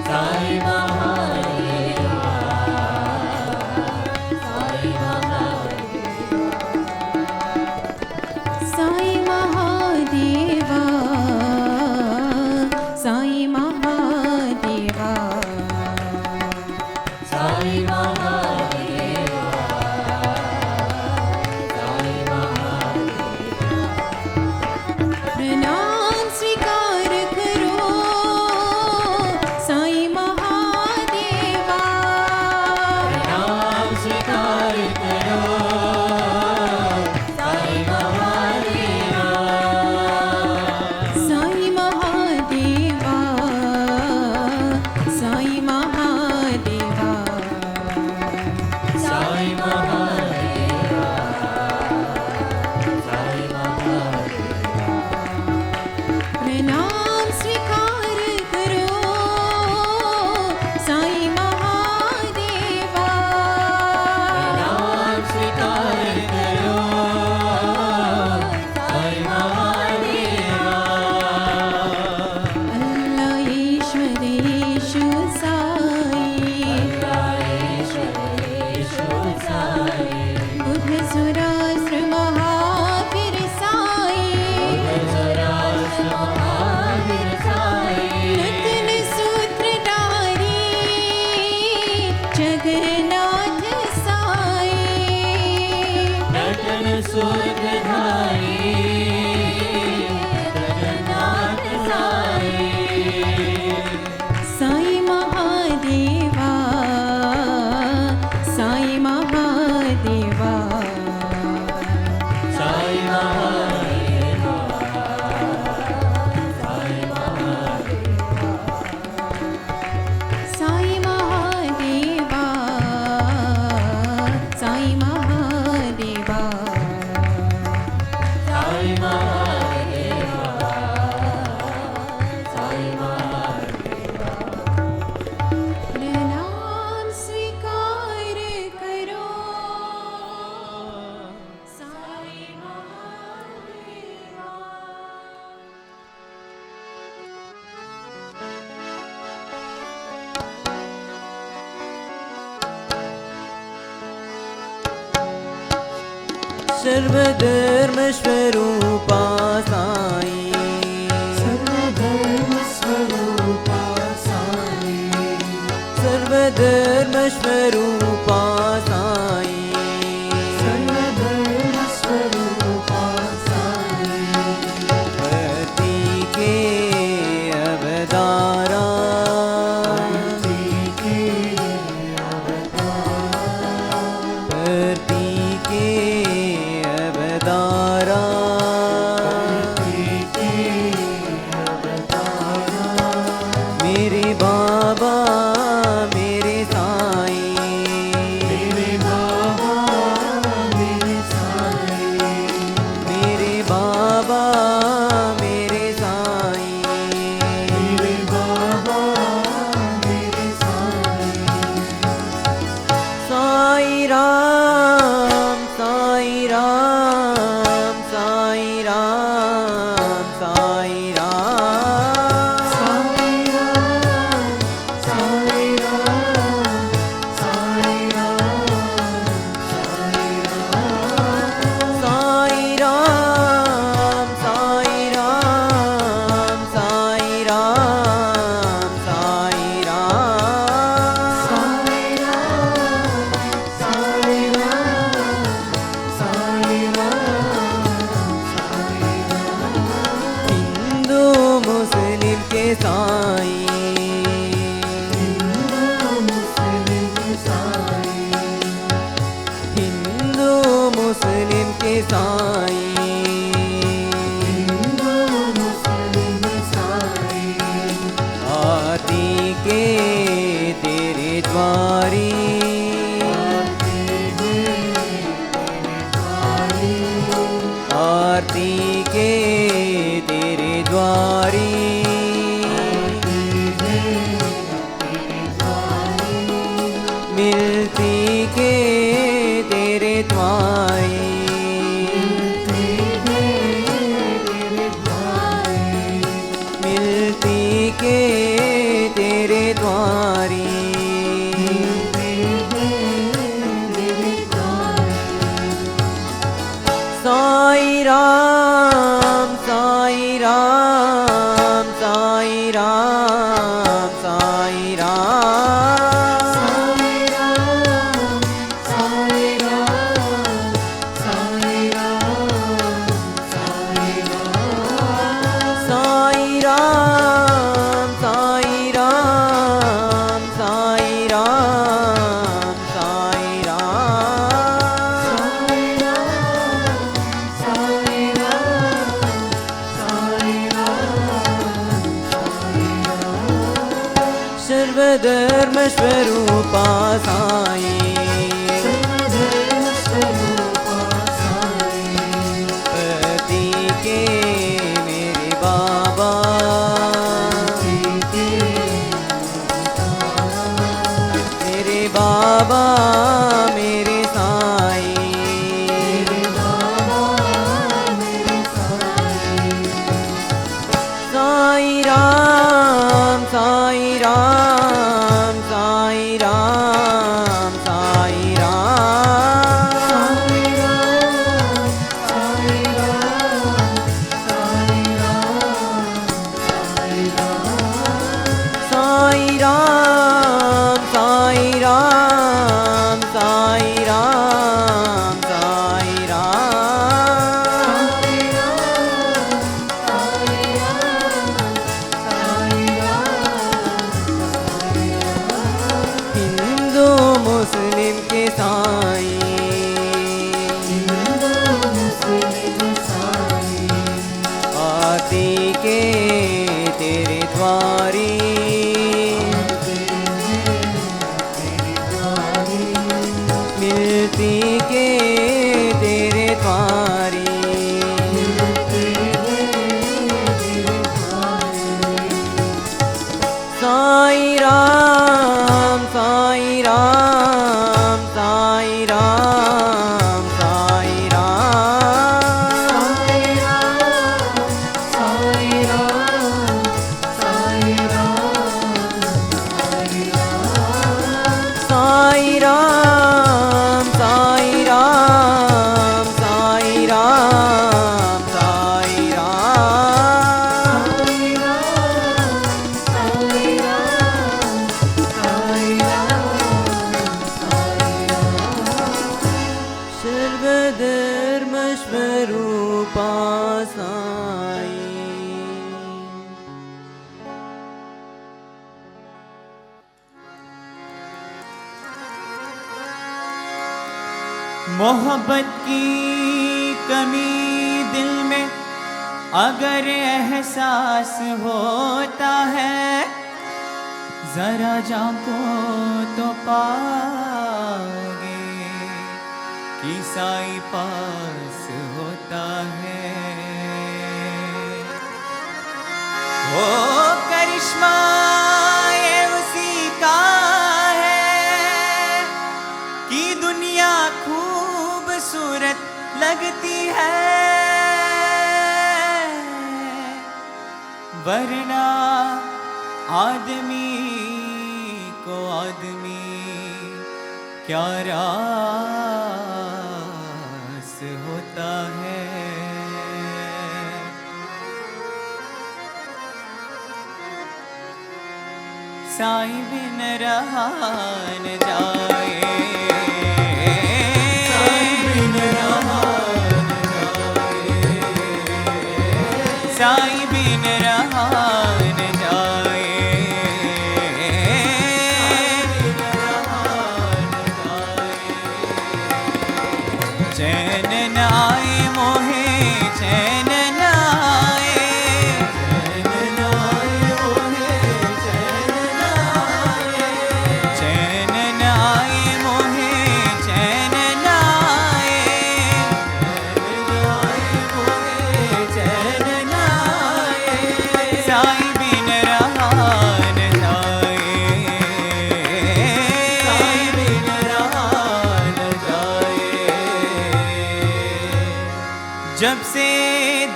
साई महादेवा साई महादेवा साई महादेवा साई महादेवा साई महादेवा साई महादेवा। प्रणाम स्वीकार करो साई महादेवा नाम स्वीकार करो साई महादेवा साई महादेवा साई महादेवा साई महादेवा साई महादेवा। प्रणाम स्वीकार करो साई महादेवा नाम स्वीकार करो साई महादेवा। अल्लाह ईश्वर ईशु साई बुध सुरास्त्र महावीर साई रत्न सूत्रधारी जगन्नाथ साई महादेवा साई महादेवा साई महादेवा साई महादेवा प्रणाम स्वीकार करो साई महादेवा। सर्वधर्मस्वरूपा साई सर्वधर्मस्वरूपा साई सर्वधर्मस्वरूपा साई सर्वधर्मस्वरूपा साई पति के अवतारा पति के अवतारा मेरे बाबा मेरे साई मेरे बाबा मेरे साई मेरे बाबा मेरे साई मेरे बाबा मेरे साई साई राम साई राम साई राम साई राम साई राम साई राम साई राम साई राम साई राम साई राम साई राम साई राम साई राम साई राम हिंदू मुस्लिम के साई हिंदू मुस्लिम के साई आरती के तेरे द्वारी आरती के तेरे द्वारी सर्वधर्म स्वरूपा साई पति के मेरे बाबा मेरे बाबा मेरे साई साई राम साई राम साई राम साई साई राम साई राम साई राम साई हिंदू मुस्लिम के साई आती के तेरे द्वारी मिलती के तेरे द्वारी साई राम साई राम साई राम साई साई राम साई राम साई राम साई सर्वधर्म स्वरूपा साई मोहब्बत की कमी दिल में अगर एहसास होता है जरा जाको तो पाओगे कि साई पास होता है वो करिश्मा ये उसी का है कि दुनिया खूबसूरत लगती है वरना आदमी को आदमी क्या रास होता है साई बिन रहा न जाए साई बिन रहा न जाए चैन न आए मोहे चैन न आए चैन न आए मोहे चैन न आए साई बिन रहा न जाए साई बिन रहा न जाए जब से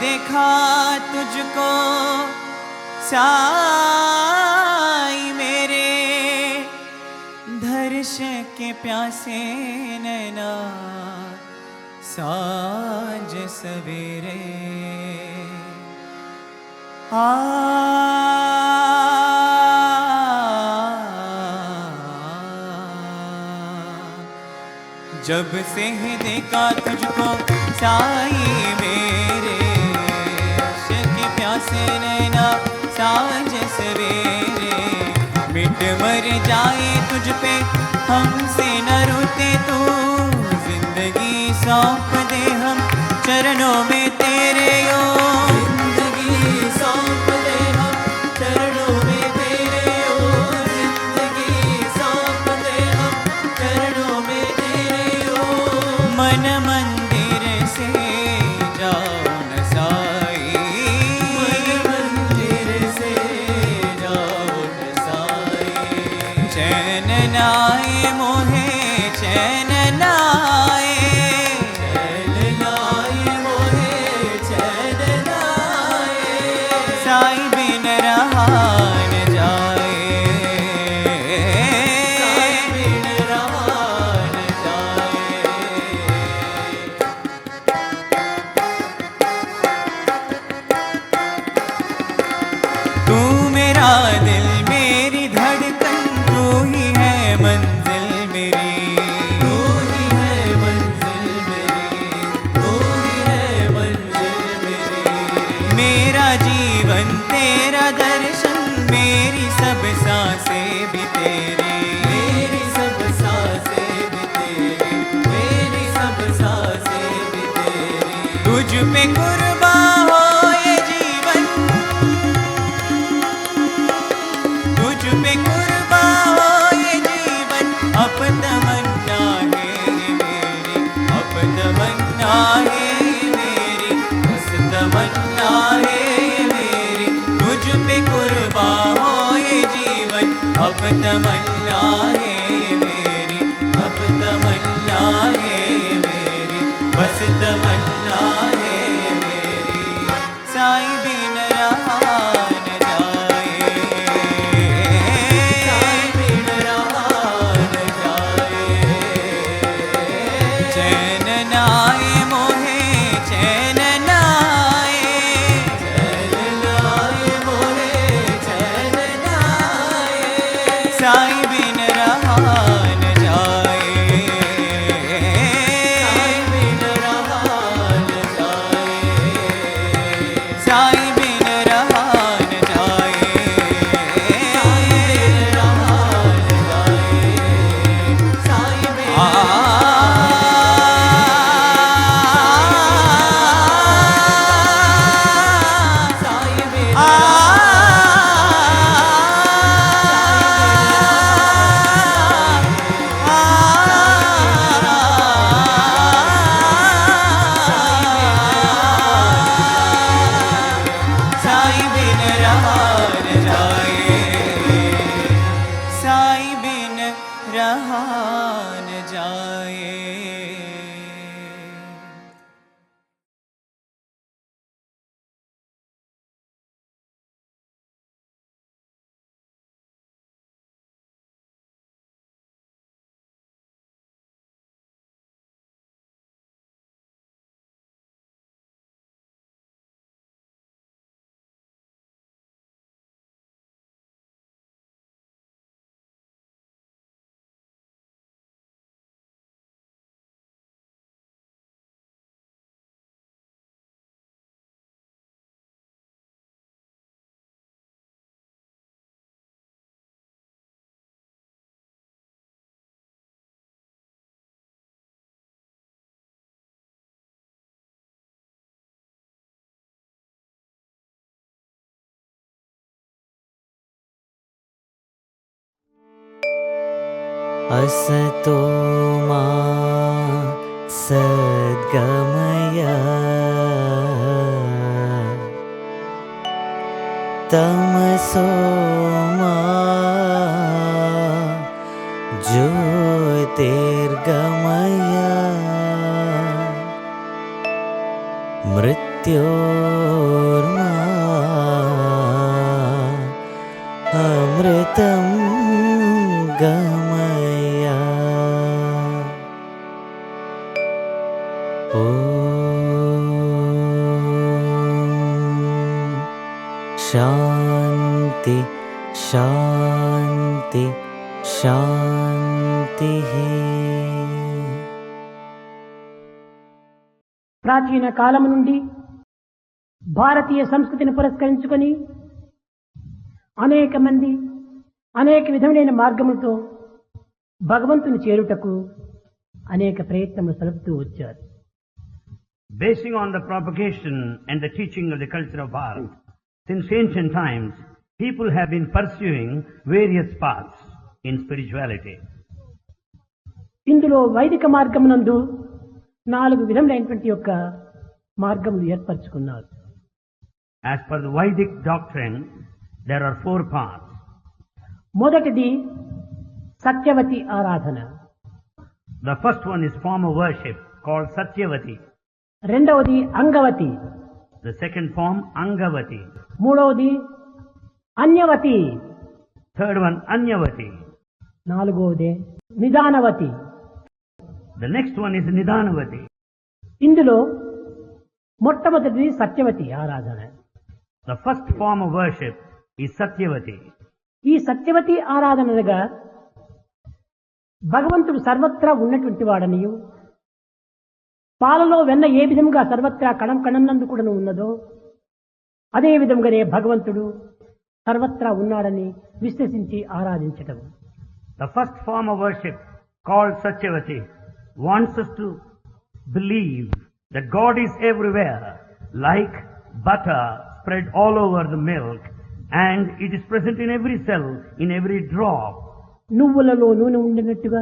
देखा तुझको साई मेरे दर्श के प्यासे नैना साँझ सवेरे जब से ही देखा तुझको साई मेरे के प्यासे नैना साँझ सवेरे मिट मर जाए तुझ पे हमसे न रोते तू जिंदगी सौंप दे हम चरणों में तेरे ओ जिंदगी सौंप दे हम चरणों में तेरे ओ चैन नाए मोहे चैन नाए, चैन नाए मोहे चैन नाए, साईं बिन रहा न जाए, साईं बिन रहा न जाए। तू मेरा दिल मेरी धड़कन, तू ही है मंजिल मेरी, तू ही है मंजिल मेरी, तू ही है मंजिल मेरी। मेरा जीवन तेरा दर्शन, मेरी सब सांसें भी तेरी, मेरी सब सांसें भी तेरी, मेरी सब सांसें भी तेरी। तुझ पे कुर्बान हो ये जीवन, तुझ पे कुर्बान हो ये जीवन, अब तमन्ना है ये मेरी, अब तमन्ना है ये मेरी, बस तमन्ना है ये मेरी। तुझ पे कुर्बान हो ये जीवन, अब तमन्ना है ये मेरी, अब तमन्ना है ये मेरी, बस तमन्ना है ये मेरी। साईं बिन रहा न जाए, साईं बिन रहा न जाए। चैन नाए मोहे चैन नाए, चैन नाए मोहे चैन नाए, साईं बिन रहा न जाए, साईं बिन रहा न जाए। साईं बिन रहा न जाए, साईं बिन रहा न जाए, साईं बिन आ साईं बिन आ साईं बिन रहा न जाए, साईं बिन रहा न जाए। असतो मा सद्गमय तमसो मा ज्योतिर्गमय मृत्योर्मा अमृतं गमय। ॐ शान्ति शान्ति शान्तिः। ప్రాచీన కాలము నుండి భారతీయ సంస్కృతిని పురస్కరించుకొని అనేక మంది అనేక విధములైన మార్గములతో భగవంతుని చేరుటకు అనేక ప్రయత్నములు సలుపుతూ వచ్చారు. Basing on the propagation and the teaching of the culture of Bharat, since ancient times, people have been pursuing various paths in spirituality. ఇందులో వైదిక మార్గమునందు 4 విధములైనటువంటి యొక్క మార్గములు ఏర్పరచుకున్నారు. As per the Vedic doctrine, there are 4 paths. మొదటిది సత్యవతి ఆరాధన, The first one is form of worship called Satyavati. రెండవది Angavati, The second form, Angavati. మూడవది అన్యవతి, Third one, Anyavati. నాలుగవది నిదానవతి. The next one is Nidanavati. ఇందులో మొట్టమొదటిది సత్యవతి ఆరాధన. The first form of worship is Satyavati. ఈ సత్యవతి ఆరాధనగా భగవంతుడు సర్వత్రా ఉన్నటువంటి వాడనియు, పాలలో వెన్న ఏ విధంగా సర్వత్రా కణం కణంనందు కూడా ఉన్నదో అదే విధంగానే భగవంతుడు సర్వత్రా ఉన్నాడని విశ్వసించి ఆరాధించటం. The first form of worship called Satyavati wants us to believe that God is everywhere, like butter spread all over the milk, and it is present in every cell, in every drop. నువ్వులలో నూనె ఉండినట్టుగా,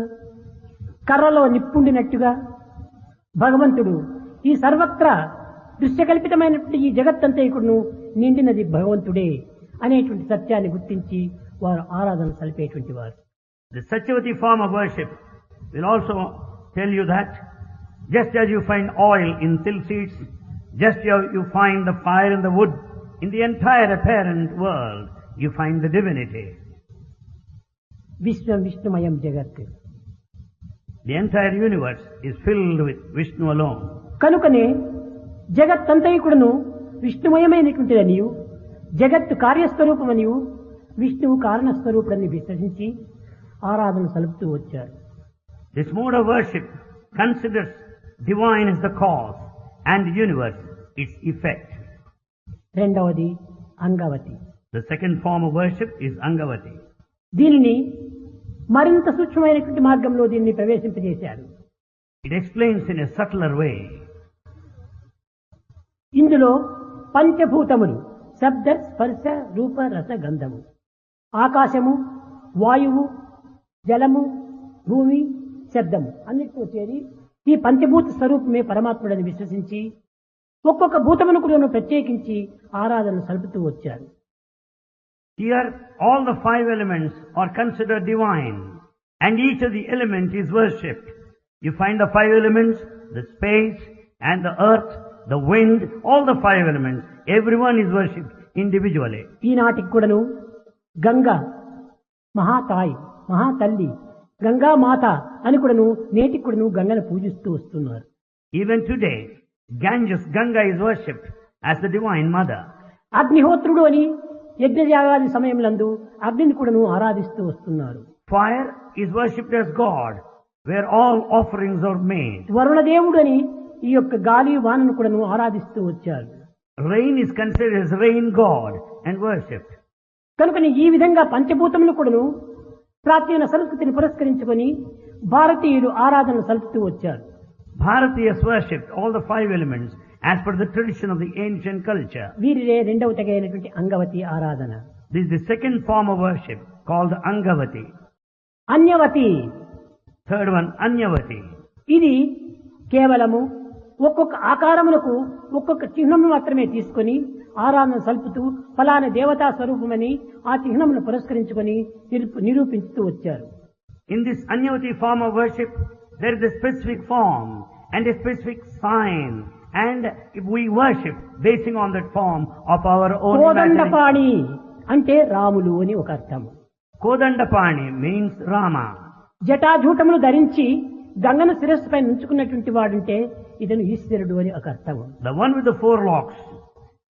కర్రలో నిప్పుండినట్టుగా భగవంతుడు ఈ సర్వత్రా దృశ్యకల్పితమైనటువంటి ఈ జగత్తంతైకుడును నిండినది భగవంతుడే అనేటువంటి సత్యాన్ని గుర్తించి వారు ఆరాధన సలిపేటువంటి వారు. The Satyavati form of worship will also tell you that just as you find oil in silk seeds, just as you find the fire in the wood, in the entire apparent world, you find the divinity. విశ్వం విష్ణుమయం జగత్. The entire universe is filled with Vishnu alone. కనుకనే జగత్తంతైకుడును విష్ణుమయమైనటువంటిదనియు, జగత్తు కార్యస్వరూపమనియు, విష్ణువు కారణస్వరూపుడని విశ్వసించి ఆరాధన సలుపుతూ వచ్చారు. This mode of worship considers divine as the cause and the universe its effect. రెండవది Angavati. The second form of worship is Angavati. దీనిని మరింత సూక్ష్మమైనటువంటి మార్గంలో దీన్ని ప్రవేశింపజేశారు. It explains in a subtler way. ఇందులో పంచభూతములు శబ్ద స్పర్శ రూప రస గంధము, ఆకాశము, వాయువు, జలము, భూమి, శబ్దము అన్నిటితో చేరి ఈ పంచభూత స్వరూపమే పరమాత్ముడని విశ్వసించి ఒక్కొక్క భూతమును కూడా ప్రత్యేకించి ఆరాధన సలుపుతూ వచ్చారు. Here all the five elements are considered divine, and each of the element is worshipped. You find the five elements, the space and the earth, the wind, all the five elements, everyone is worshipped individually. ఈనాటికి కూడాను గంగా మహాతాయి, మహాతల్లి, గంగా మాత అని కూడాను నేటికి కూడాను గంగను పూజిస్తూ వస్తున్నారు. Even today, Ganges, Ganga is worshipped as the divine mother. అగ్నిహోత్రుడు అని యజ్ఞయాగాది సమయంలందు అగ్నిని కూడాను ఆరాధిస్తూ వస్తున్నారు. Fire is worshipped as God, where all offerings are made. వరుణదేవుడు అని ఈ యొక్క గాలి వానను కూడాను ఆరాధిస్తూ వచ్చారు. Rain is considered as rain god and worshipped. కనుకని ఈ విధంగా పంచభూతములు కూడాను ప్రాచీన సంస్కృతిని పురస్కరించుకొని భారతీయులు ఆరాధన సలుపుతూ వచ్చారు. Bharatiyas worshipped all the five elements as per the tradition of the ancient culture. వీరిరే రెండవ తెగైనటువంటి అంగవతి ఆరాధన. This is the second form of worship called Angavati. అన్యవతి, Third one, Anyavati. ఇది కేవలము ఒక్కొక్క ఆకారములకు ఒక్కొక్క చిహ్నము మాత్రమే తీసుకొని ఆరాధన సల్పుతూ ఫలానా దేవతా స్వరూపమని ఆ చిహ్నమును పురస్కరించుకొని నిరూపించుతూ వచ్చారు. In this Anyavati form of worship, there is a specific form and a specific sign, and we worship basing on that form of our own imagination. Kodandapani అంటే రాములు అని ఒక అర్థం. Kodandapani means Rama. జటాజూటములు ధరించి గంగను శిరస్సుపై ఉంచుకున్నటువంటి వాడుంటే ఇతను ఈశ్వరుడు అని ఒక అర్థం. The one with the four locks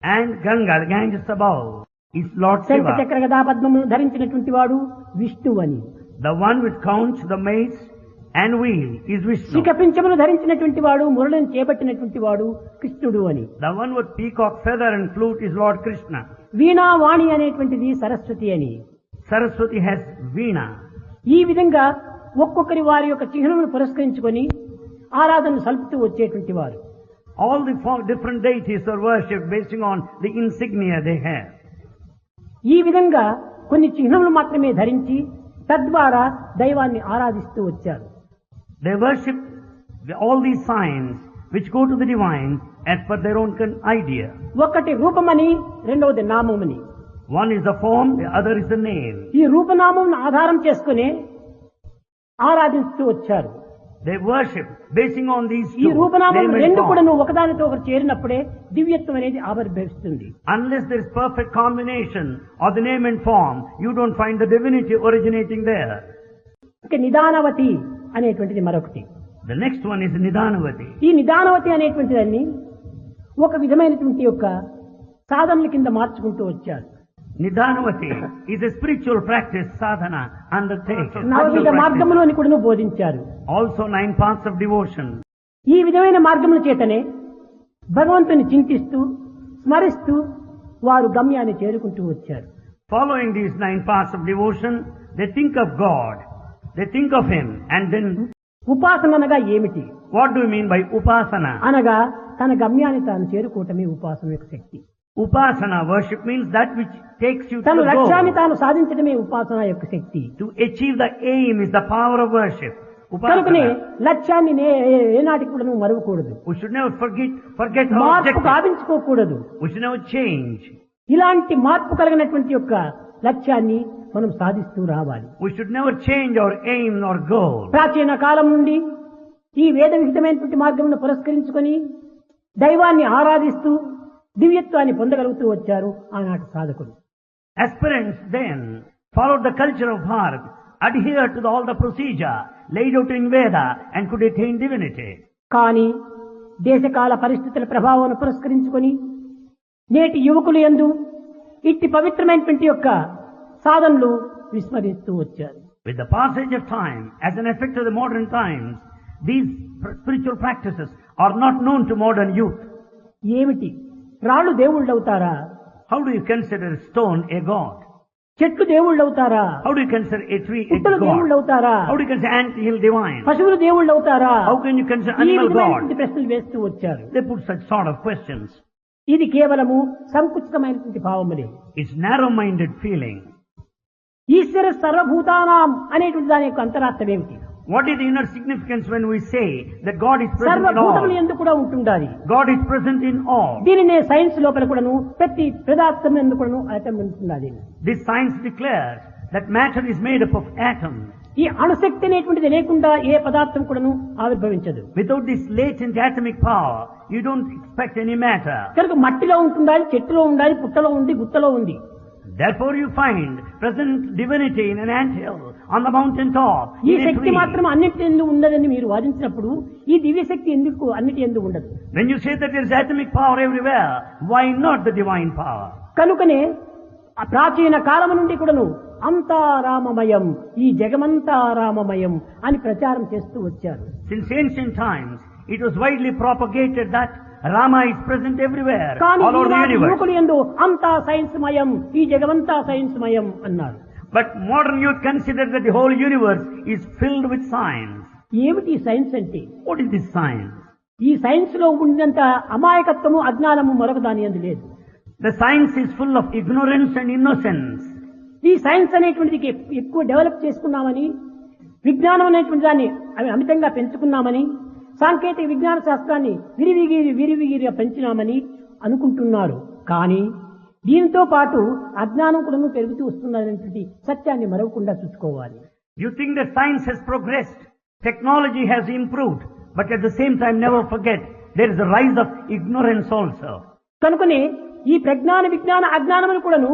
and Ganga, the Ganges above, is Lord శంఖ Shiva. చక్ర గదా పద్మములు ధరించినటువంటి వాడు విష్ణువు అని. The one with conch, the mace and wheel is Vishnu. శిఖపించమును ధరించినటువంటి వాడు, మురళిని చేపట్టినటువంటి వాడు కృష్ణుడు అని. The one with peacock feather and flute is Lord Krishna. వీణా వాణి అనేటువంటిది సరస్వతి అని. Saraswati has Veena. ఈ విధంగా ఒక్కొక్కరి వారి యొక్క చిహ్నమును పురస్కరించుకొని ఆరాధన సల్పుతూ వచ్చేటువంటి వారు. All the four different deities are worshipped basing on the insignia they have. ఈ విధంగా కొన్ని చిహ్నములు మాత్రమే ధరించి తద్వారా దైవాన్ని ఆరాధిస్తూ వచ్చారు. They worship all these signs which go to the divine as per their own idea. ఒకటి రూపమని, రెండవది నామమని. One is the form, the other is the name. ఈ రూపనామం ఆధారం చేసుకునే ఆరాధిస్తూ వచ్చారు. They worship basing on these ఈ two. రూపనామం name and రెండు form. కూడాను ఒకదానితో ఒకటి చేరినప్పుడే దివ్యత్వం అనేది ఆవిర్భవిస్తుంది. Unless there is perfect combination of the name and form, you don't find the divinity originating there. ఇక నిదానవతి అనేటువంటిది మరొకటి. The next one is Nidanavati. ఈ నిదానవతి అనేటువంటి దాన్ని ఒక విధమైనటువంటి యొక్క సాధనల కింద మార్చుకుంటూ వచ్చారు. Nidanavati is a spiritual practice sadhana undertaken. నవవిధ మార్గములోని కూడా బోధించారు. Also 9 paths of devotion. ఈ విధమైన మార్గముల చేతనే భగవంతుని చింతిస్తూ స్మరిస్తూ వారు గమ్యాన్ని చేరుకుంటూ వచ్చారు. Following these 9 paths of devotion, they think of God, they think of Him, and then ఉపాసన అనగా ఏమిటి what do you mean by upasana? అనగా తన గమ్యాన్ని తాను చేరుకోవటమే ఉపాసన యొక్క శక్తి. Upasana worship means that which takes you to తన the లక్ష్యాన్ని goal. తాను సాధించడమే ఉపాసన యొక్క శక్తి. To achieve the aim is the power of worship. కనుకనే Upasana. లక్ష్యాన్ని ఏనాటికి కూడా నువ్వు మరవకూడదు. We should never forget our మార్పు objective. గావించుకోకూడదు. We should never change. ఇలాంటి మార్పు కలిగినటువంటి యొక్క లక్ష్యాన్ని మనం సాధిస్తూ రావాలి. We should never change our aim or goal. ప్రాచీన కాలం నుండి ఈ వేద విహితమైనటువంటి మార్గమును పురస్కరించుకొని దైవాన్ని ఆరాధిస్తూ దివ్యత్వాన్ని పొందగలుగుతూ వచ్చారు ఆనాటి సాధకులు. Aspirants then followed the culture of Bharat, adhered to all the procedure laid out in Veda and could attain divinity. కానీ దేశకాల పరిస్థితుల ప్రభావం పురస్కరించుకొని నేటి యువకులు యందు ఇట్టి పవిత్రమైనటువంటి యొక్క సాధనలు విస్మరిస్తూ వచ్చారు. With the passage of time, as an effect of the modern times, these spiritual practices are not known to modern youth. ఏమిటి రాళ్ళు దేవుళ్ళు అవుతారా? How do you consider stone a god? చెట్లు దేవుళ్ళు అవుతారా? How do you consider a tree a పుట్టలు దేవుళ్ళు god? అవుతారా? How do you consider anthill divine? పశువులు దేవుళ్ళు అవుతారా? How can you consider ఈ animal విధమైనటువంటి god? ప్రశ్నలు వేస్తూ వచ్చారు. They put such sort of questions. ఇది కేవలము సంకుచితమైనటువంటి భావములే. It's narrow-minded feeling. ఈశ్వర సర్వభూతానాం అనేటువంటి దాని యొక్క అంతరార్థం ఏమిటి? What is the inner significance when we say that God is present in సర్వభూతములు all? ఎందుకు కూడా ఉంటుండాలి. God is present in all. దీనినే సైన్స్ లోపల కూడాను ప్రతి పదార్థం ఎందుకు కూడాను ఆటం ఉంటున్నది. This science declares that matter is made up of atoms. ఈ అణుశక్తి అనేటువంటిది లేకుండా ఏ పదార్థం కూడాను ఆవిర్భవించదు. Without this latent atomic power, you don't expect any matter. కనుక మట్టిలో ఉంటుండాలి, చెట్టులో ఉండాలి, పుట్టలో ఉంది, గుత్తలో ఉంది. Therefore you find present divinity in an anthill, on the mountain top, ఈ in a శక్తి tree. మాత్రం అన్నిటి ఎందుకు ఉండదని మీరు వాదించినప్పుడు ఈ దివ్య శక్తి ఎందుకు అన్నిటి ఎందుకు ఉండదు? When you say that there is atomic power everywhere, why not the divine power? కనుకనే ఆ ప్రాచీన కాలం నుండి కూడాను అంతా రామమయం, ఈ జగమంతా రామమయం అని ప్రచారం చేస్తూ వచ్చారు. Since ancient times, it was widely propagated that Rama is present everywhere, కానీ all over the ఈనాటి universe. యువకులు యందు అంతా సైన్స్ మయం, ఈ జగమంతా సైన్స్ మయం అన్నారు. But modern youth consider that the whole universe is filled with science. ఏమిటి ఈ సైన్స్ అంటే? What is this science? ఈ సైన్స్ లో ఉన్నంత అమాయకత్వము అజ్ఞానము మరొక దాని యందు లేదు. The science is full of ignorance and innocence. ఈ సైన్స్ అనేటువంటిది ఎక్కువ డెవలప్ చేసుకున్నామని, విజ్ఞానం అనేటువంటి దాన్ని అమితంగా పెంచుకున్నామని, సాంకేతిక విజ్ఞాన శాస్త్రాన్ని విరివిగిరిగా పెంచినామని అనుకుంటున్నారు. కానీ దీనితో పాటు అజ్ఞానం కూడా పెరుగుతూ వస్తున్నటువంటి సత్యాన్ని మరవకుండా చూసుకోవాలి. You think that science has progressed, technology has improved, but at the same time never forget there is a rise of ignorance also. కనుకనే ఈ ప్రజ్ఞాన విజ్ఞాన అజ్ఞానములు కూడాను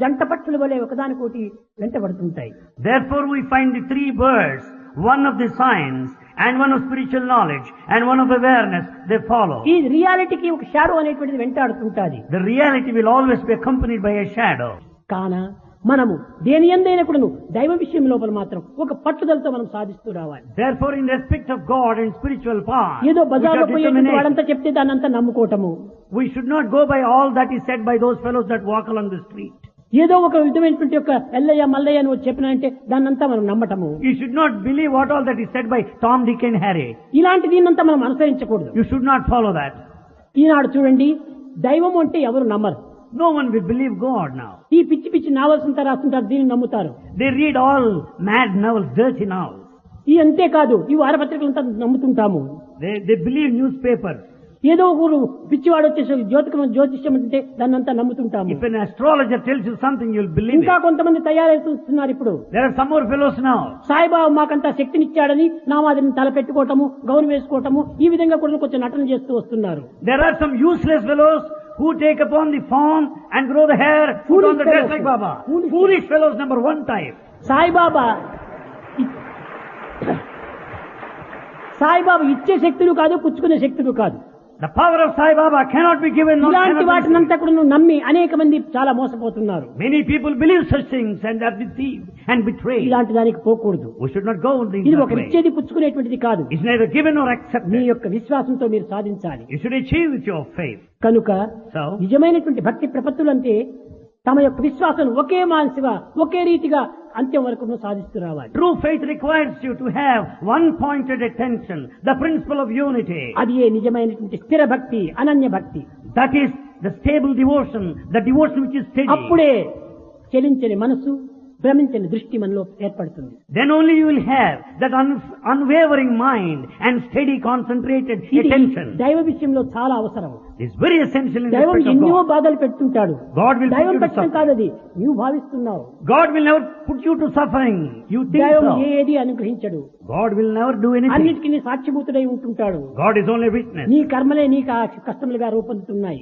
జంట పక్షుల వలె ఒకదానికోటి వెంటబడుతుంటాయి. Therefore we find the three birds, one of the science and one of spiritual knowledge and one of awareness, they follow. ఈ రియాలిటీకి ఒక షాడో అనేటువంటిది వెంటాడుతుంటాది. The reality will always be accompanied by a shadow. కాన మనము దేని యందైనా కూడాను దైవ విషయం లోపల మాత్రం ఒక పట్టుదలతో మనం సాధిస్తూ రావాలి. Therefore in respect of God and spiritual path, ఏదో we బజార్లో should పోయేటువంటి determinate. వాడంతా చెప్తే దాన్నంతా నమ్ముకోవటము, We should not go by all that is said by those fellows that walk along the street. ఏదో ఒక విధమైనటువంటి యొక్క ఎల్లయ్య మల్లయ్య అని చెప్పినంటే దాన్నంతా మనం నమ్మటము. You should not believe what all that is said by Tom, Dick and Harry. ఇలాంటి దీన్నంతా మనం అనుసరించకూడదు. You should not follow that. ఈనాడు చూడండి, దైవం అంటే ఎవరు నమ్మరు. No one will believe God now. ఈ పిచ్చి పిచ్చి నావల్స్ అంతా రాస్తుంటారు, దీన్ని నమ్ముతారు. They read all mad novels, dirty novels. ఈ అంతేకాదు ఈ వారపత్రికలంతా నమ్ముతుంటాము. They believe newspapers. ఏదో ఒకరు పిచ్చివాడు వచ్చేసి జ్యోతిష్యం అంటే దాన్ని అంతా నమ్ముతుంటాము. If an astrologer tells you something, you'll believe ఇంకా it. కొంతమంది తయారవుతున్నారు ఇప్పుడు. There are some more fellows now. Saibaba మాకంతా శక్తినిచ్చాడని నా మాదిరిని తల పెట్టుకోవటము, గౌన్ వేసుకోవటము, ఈ విధంగా కూడా కొంచెం నటన చేస్తూ వస్తున్నారు. There are some useless fellows who take upon the form and grow the hair, put Foolish on the dress fellows. like Baba. Foolish Foolish fellows, number one type. Saibaba ఇచ్చే శక్తులు కాదు, పుచ్చుకునే శక్తులు కాదు. The power of Sai Baba cannot be given. nor ఇలాంటి cannot be వాటినంతా కూడా నువ్వు నమ్మి అనేక మంది చాలా మోసపోతున్నారు. received. Many people believe such things and are deceived and betrayed. ఇలాంటి దానికి పోకూడదు. We should not go in ఇది that ఒకరు way. ఇచ్చేది పుచ్చుకునేటువంటిది కాదు. It's neither given nor me accepted. యొక్క విశ్వాసంతో మీరు సాధించాలి. You should achieve with your faith. కనుక So, నిజమైనటువంటి భక్తి ప్రపత్తులు అంటే తమ యొక్క విశ్వాసం ఒకే మానసిగా ఒకే రీతిగా అంత్యం వరకు సాధిస్తూ రావాలి. true faith requires you to have one-pointed attention, the principle of unity. అది ఏ నిజమైనటువంటి స్థిర భక్తి, అనన్య భక్తి. That is the stable devotion, the devotion which is steady. అప్పుడే చలించని మనసు, భ్రమించని దృష్టి మనలో ఏర్పడుతుంది. Then only you will have that unwavering mind and steady concentrated ఇది attention. దైవ విషయంలో చాలా అవసరం. It's very essential in దైవం respect of ఎన్నో God. బాధలు పెడుతుంటాడు. God will put దైవం you to పెట్టడం suffering. కాదు, అది నువ్వు భావిస్తున్నావు. God will never put you to suffering. You think దైవం so. ఏది అనుగ్రహించడు. God will never do anything. అన్నిటికీ నీ సాక్షిభూతుడై ఉంటుంటాడు. God is only witness. నీ కర్మలే నీకు ఆ కష్టములుగా రూపొందుతున్నాయి.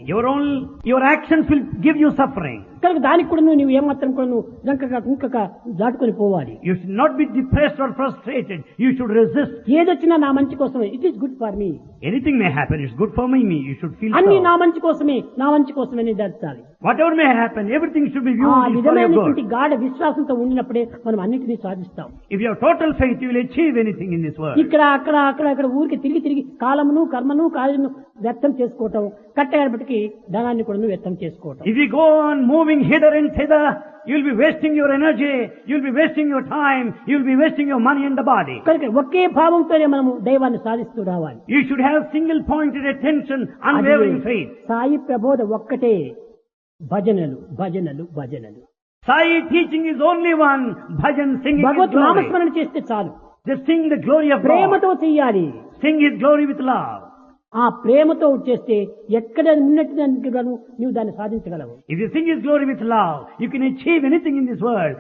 Your actions will give you suffering. కనుక దానికి కూడా నువ్వు ఏమాత్రం కూడా నువ్వు జంకగా కుంకగా దాటుకొని పోవాలి. You should not be depressed or frustrated. You should resist. ఏదొచ్చినా నా మంచి కోసమే. It is good for me. Anything may happen. It's good for me. You should feel అన్ని so. నా మంచి కోసమే, నా మంచి కోసమే దాచాలి. Whatever may happen, everything should be ఆ viewed for your విధమైనటువంటి good. గాఢ విశ్వాసంతో ఉండినప్పుడే మనం అన్నిటినీ సాధిస్తాం. If you have total faith, you will achieve anything in this world. ఇక్కడ అక్కడ అక్కడ అక్కడ ఊరికి తిరిగి తిరిగి కాలమును కర్మను కార్యను వ్యక్తం చేసుకోవటం, కట్టగడపటికి ధనాన్ని కూడా వ్యక్తం చేసుకోవటం. If you go on moving hither and thither, you'll be wasting your energy, you'll be wasting your time, you'll be wasting your money and the body. కనుక ఒకే భావంతోనే మనము దైవాన్ని సాధిస్తూ రావాలి. You should have single-pointed attention, unwavering అది faith. Sai ప్రబోధ ఒక్కటే. భజనలు భజనలు భజనలు. Sai teaching is only one, bhajan singing His Bhagwat glory. నామస్మరణ చేస్తే చాలు. Just sing the glory of God. ప్రేమతో చెయ్యాలి. Sing His glory with love. ఆ ప్రేమతో చేస్తే ఎక్కడ ఉన్నట్టు నువ్వు దాన్ని సాధించగలవు. If you sing His glory with love, you can achieve anything in this world.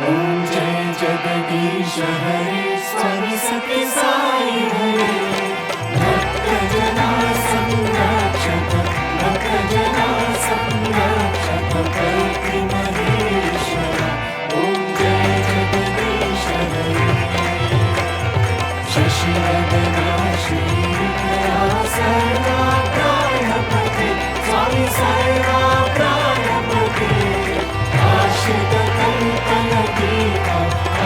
ॐ जय जगदीश हरे स्वामी सत्य साई हरे भक्तजना संरक्षक भक्तजना संरक्षक कल्कि महेश्वर ॐ जय जगदीश हरे शशिवदना श्रीधरा सर्वा प्राणपते स्वामी सर्वा प्राणपते आश्रित कल्पलतीका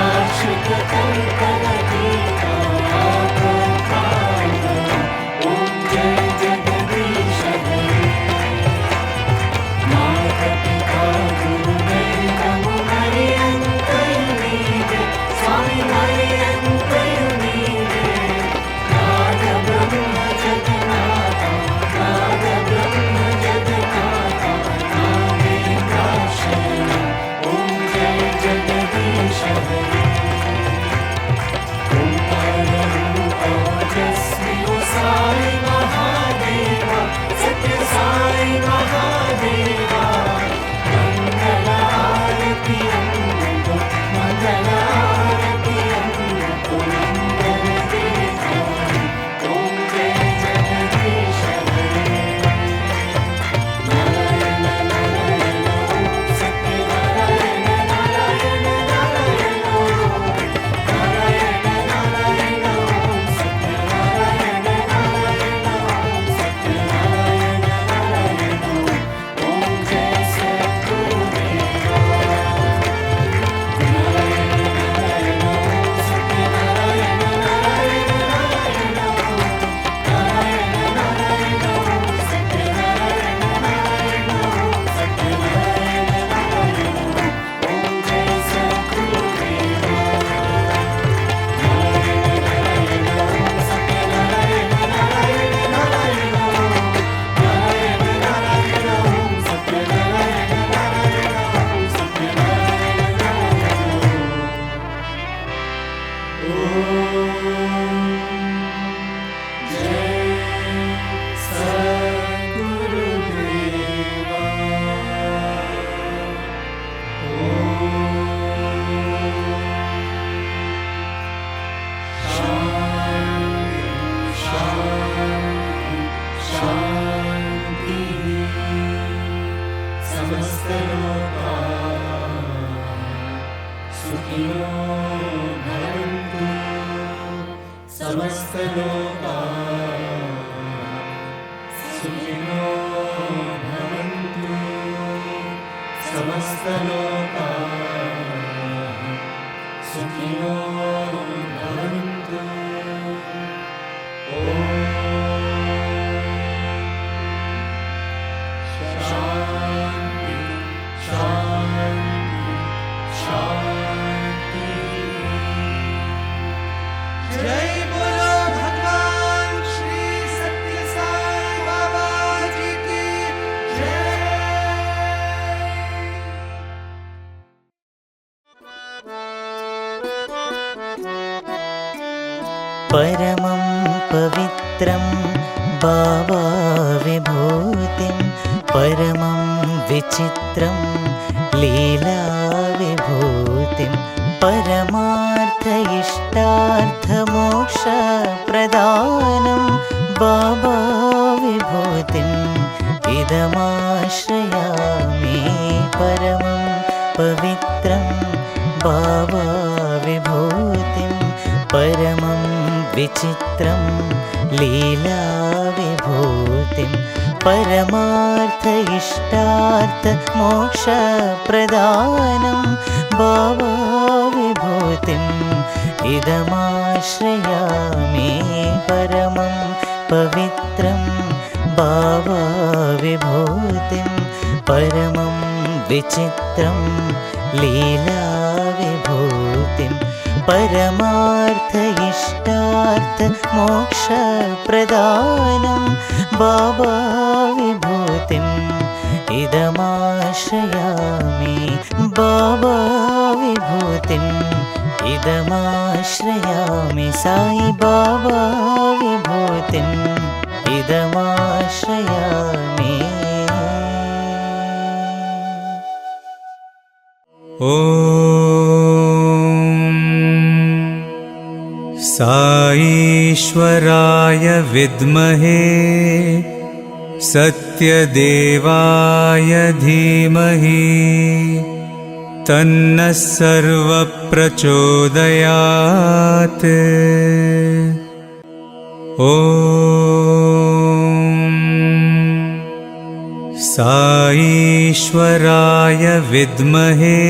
आश्रित कल्पलतीका आपका सुखिनो भवन्तु समस्तलोकाः सुखिनो भवन्तु समस्तलोकाः सुखिनो भवन्तु ॐ शान्ति शान्ति शान्ति। जय बोलो भगवान श्री सत्य साई बाबा जी की जय। परमं पवित्रं बाबा विभूतिं परमं विचित्रं लीला विभूतिं परमार्थ इष्टार्थमोक्षप्रदानं बाबा विभूतिम् इदमाश्रयामि परमं पवित्रं बाबा विभूतिं परमं विचित्रं लीला विभूतिं परमार्थ इष्टार्थमोक्षप्रदानं बाबा विभूतिम् इदमाश्रयामि परमं पवित्रं बाबा विभूतिं परमं विचित्रं लीला विभूतिं परमार्थ इष्टार्थमोक्षप्रदानं बाबा विभूतिम् इदमाश्रयामि बाबा विभूतिम् इदमाश्रयामि साई बाबा विभूतिम् इदमाश्रयामि। ॐ साईश्वराय विद्महे सत्यदेवाय धीमहि तन्नः सर्वप्रचोदयात्। ॐ साईश्वराय विद्महे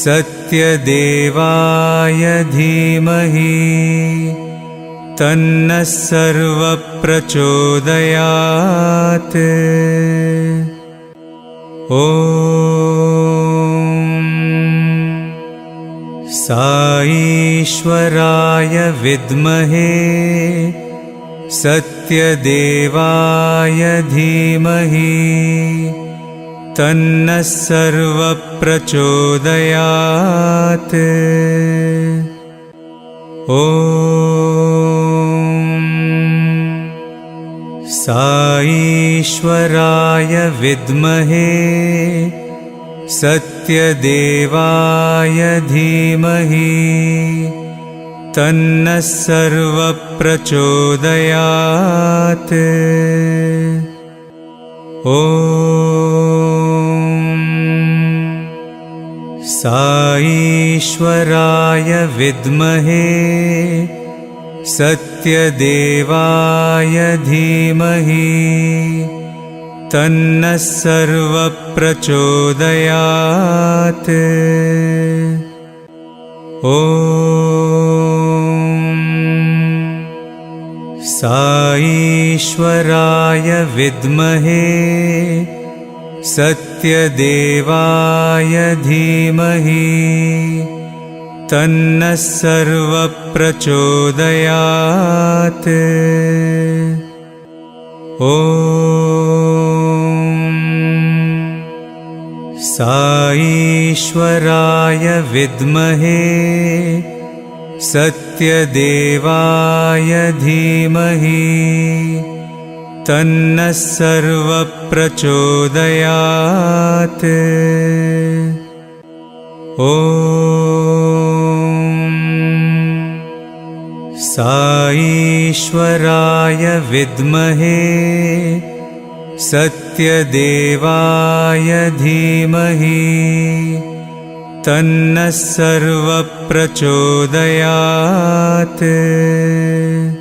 सत्यदेवाय धीमहि तन्नः सर्वप्रचोदयात्। ॐ साईश्वराय विद्महे सत्यदेवाय धीमहि तन्नः सर्वप्रचोदयात्। ॐ साईश्वराय विद्महे सत्यदेवाय धीमहि तन्नः सर्वप्रचोदयात्। ॐ साईश्वराय विद्महे सत्यदेवाय धीमहि तन्नः सर्वप्रचोदयात्। ॐ साईश्वराय विद्महे सत्यदेवाय धीमहि तन्नः सर्वप्रचोदयात्। ॐ साईश्वराय विद्महे सत्यदेवाय धीमहि तन्नः सर्वप्रचोदयात्। ॐ साईश्वराय विद्महे सत्यदेवाय धीमहि तन्नः सर्वप्रचोदयात्।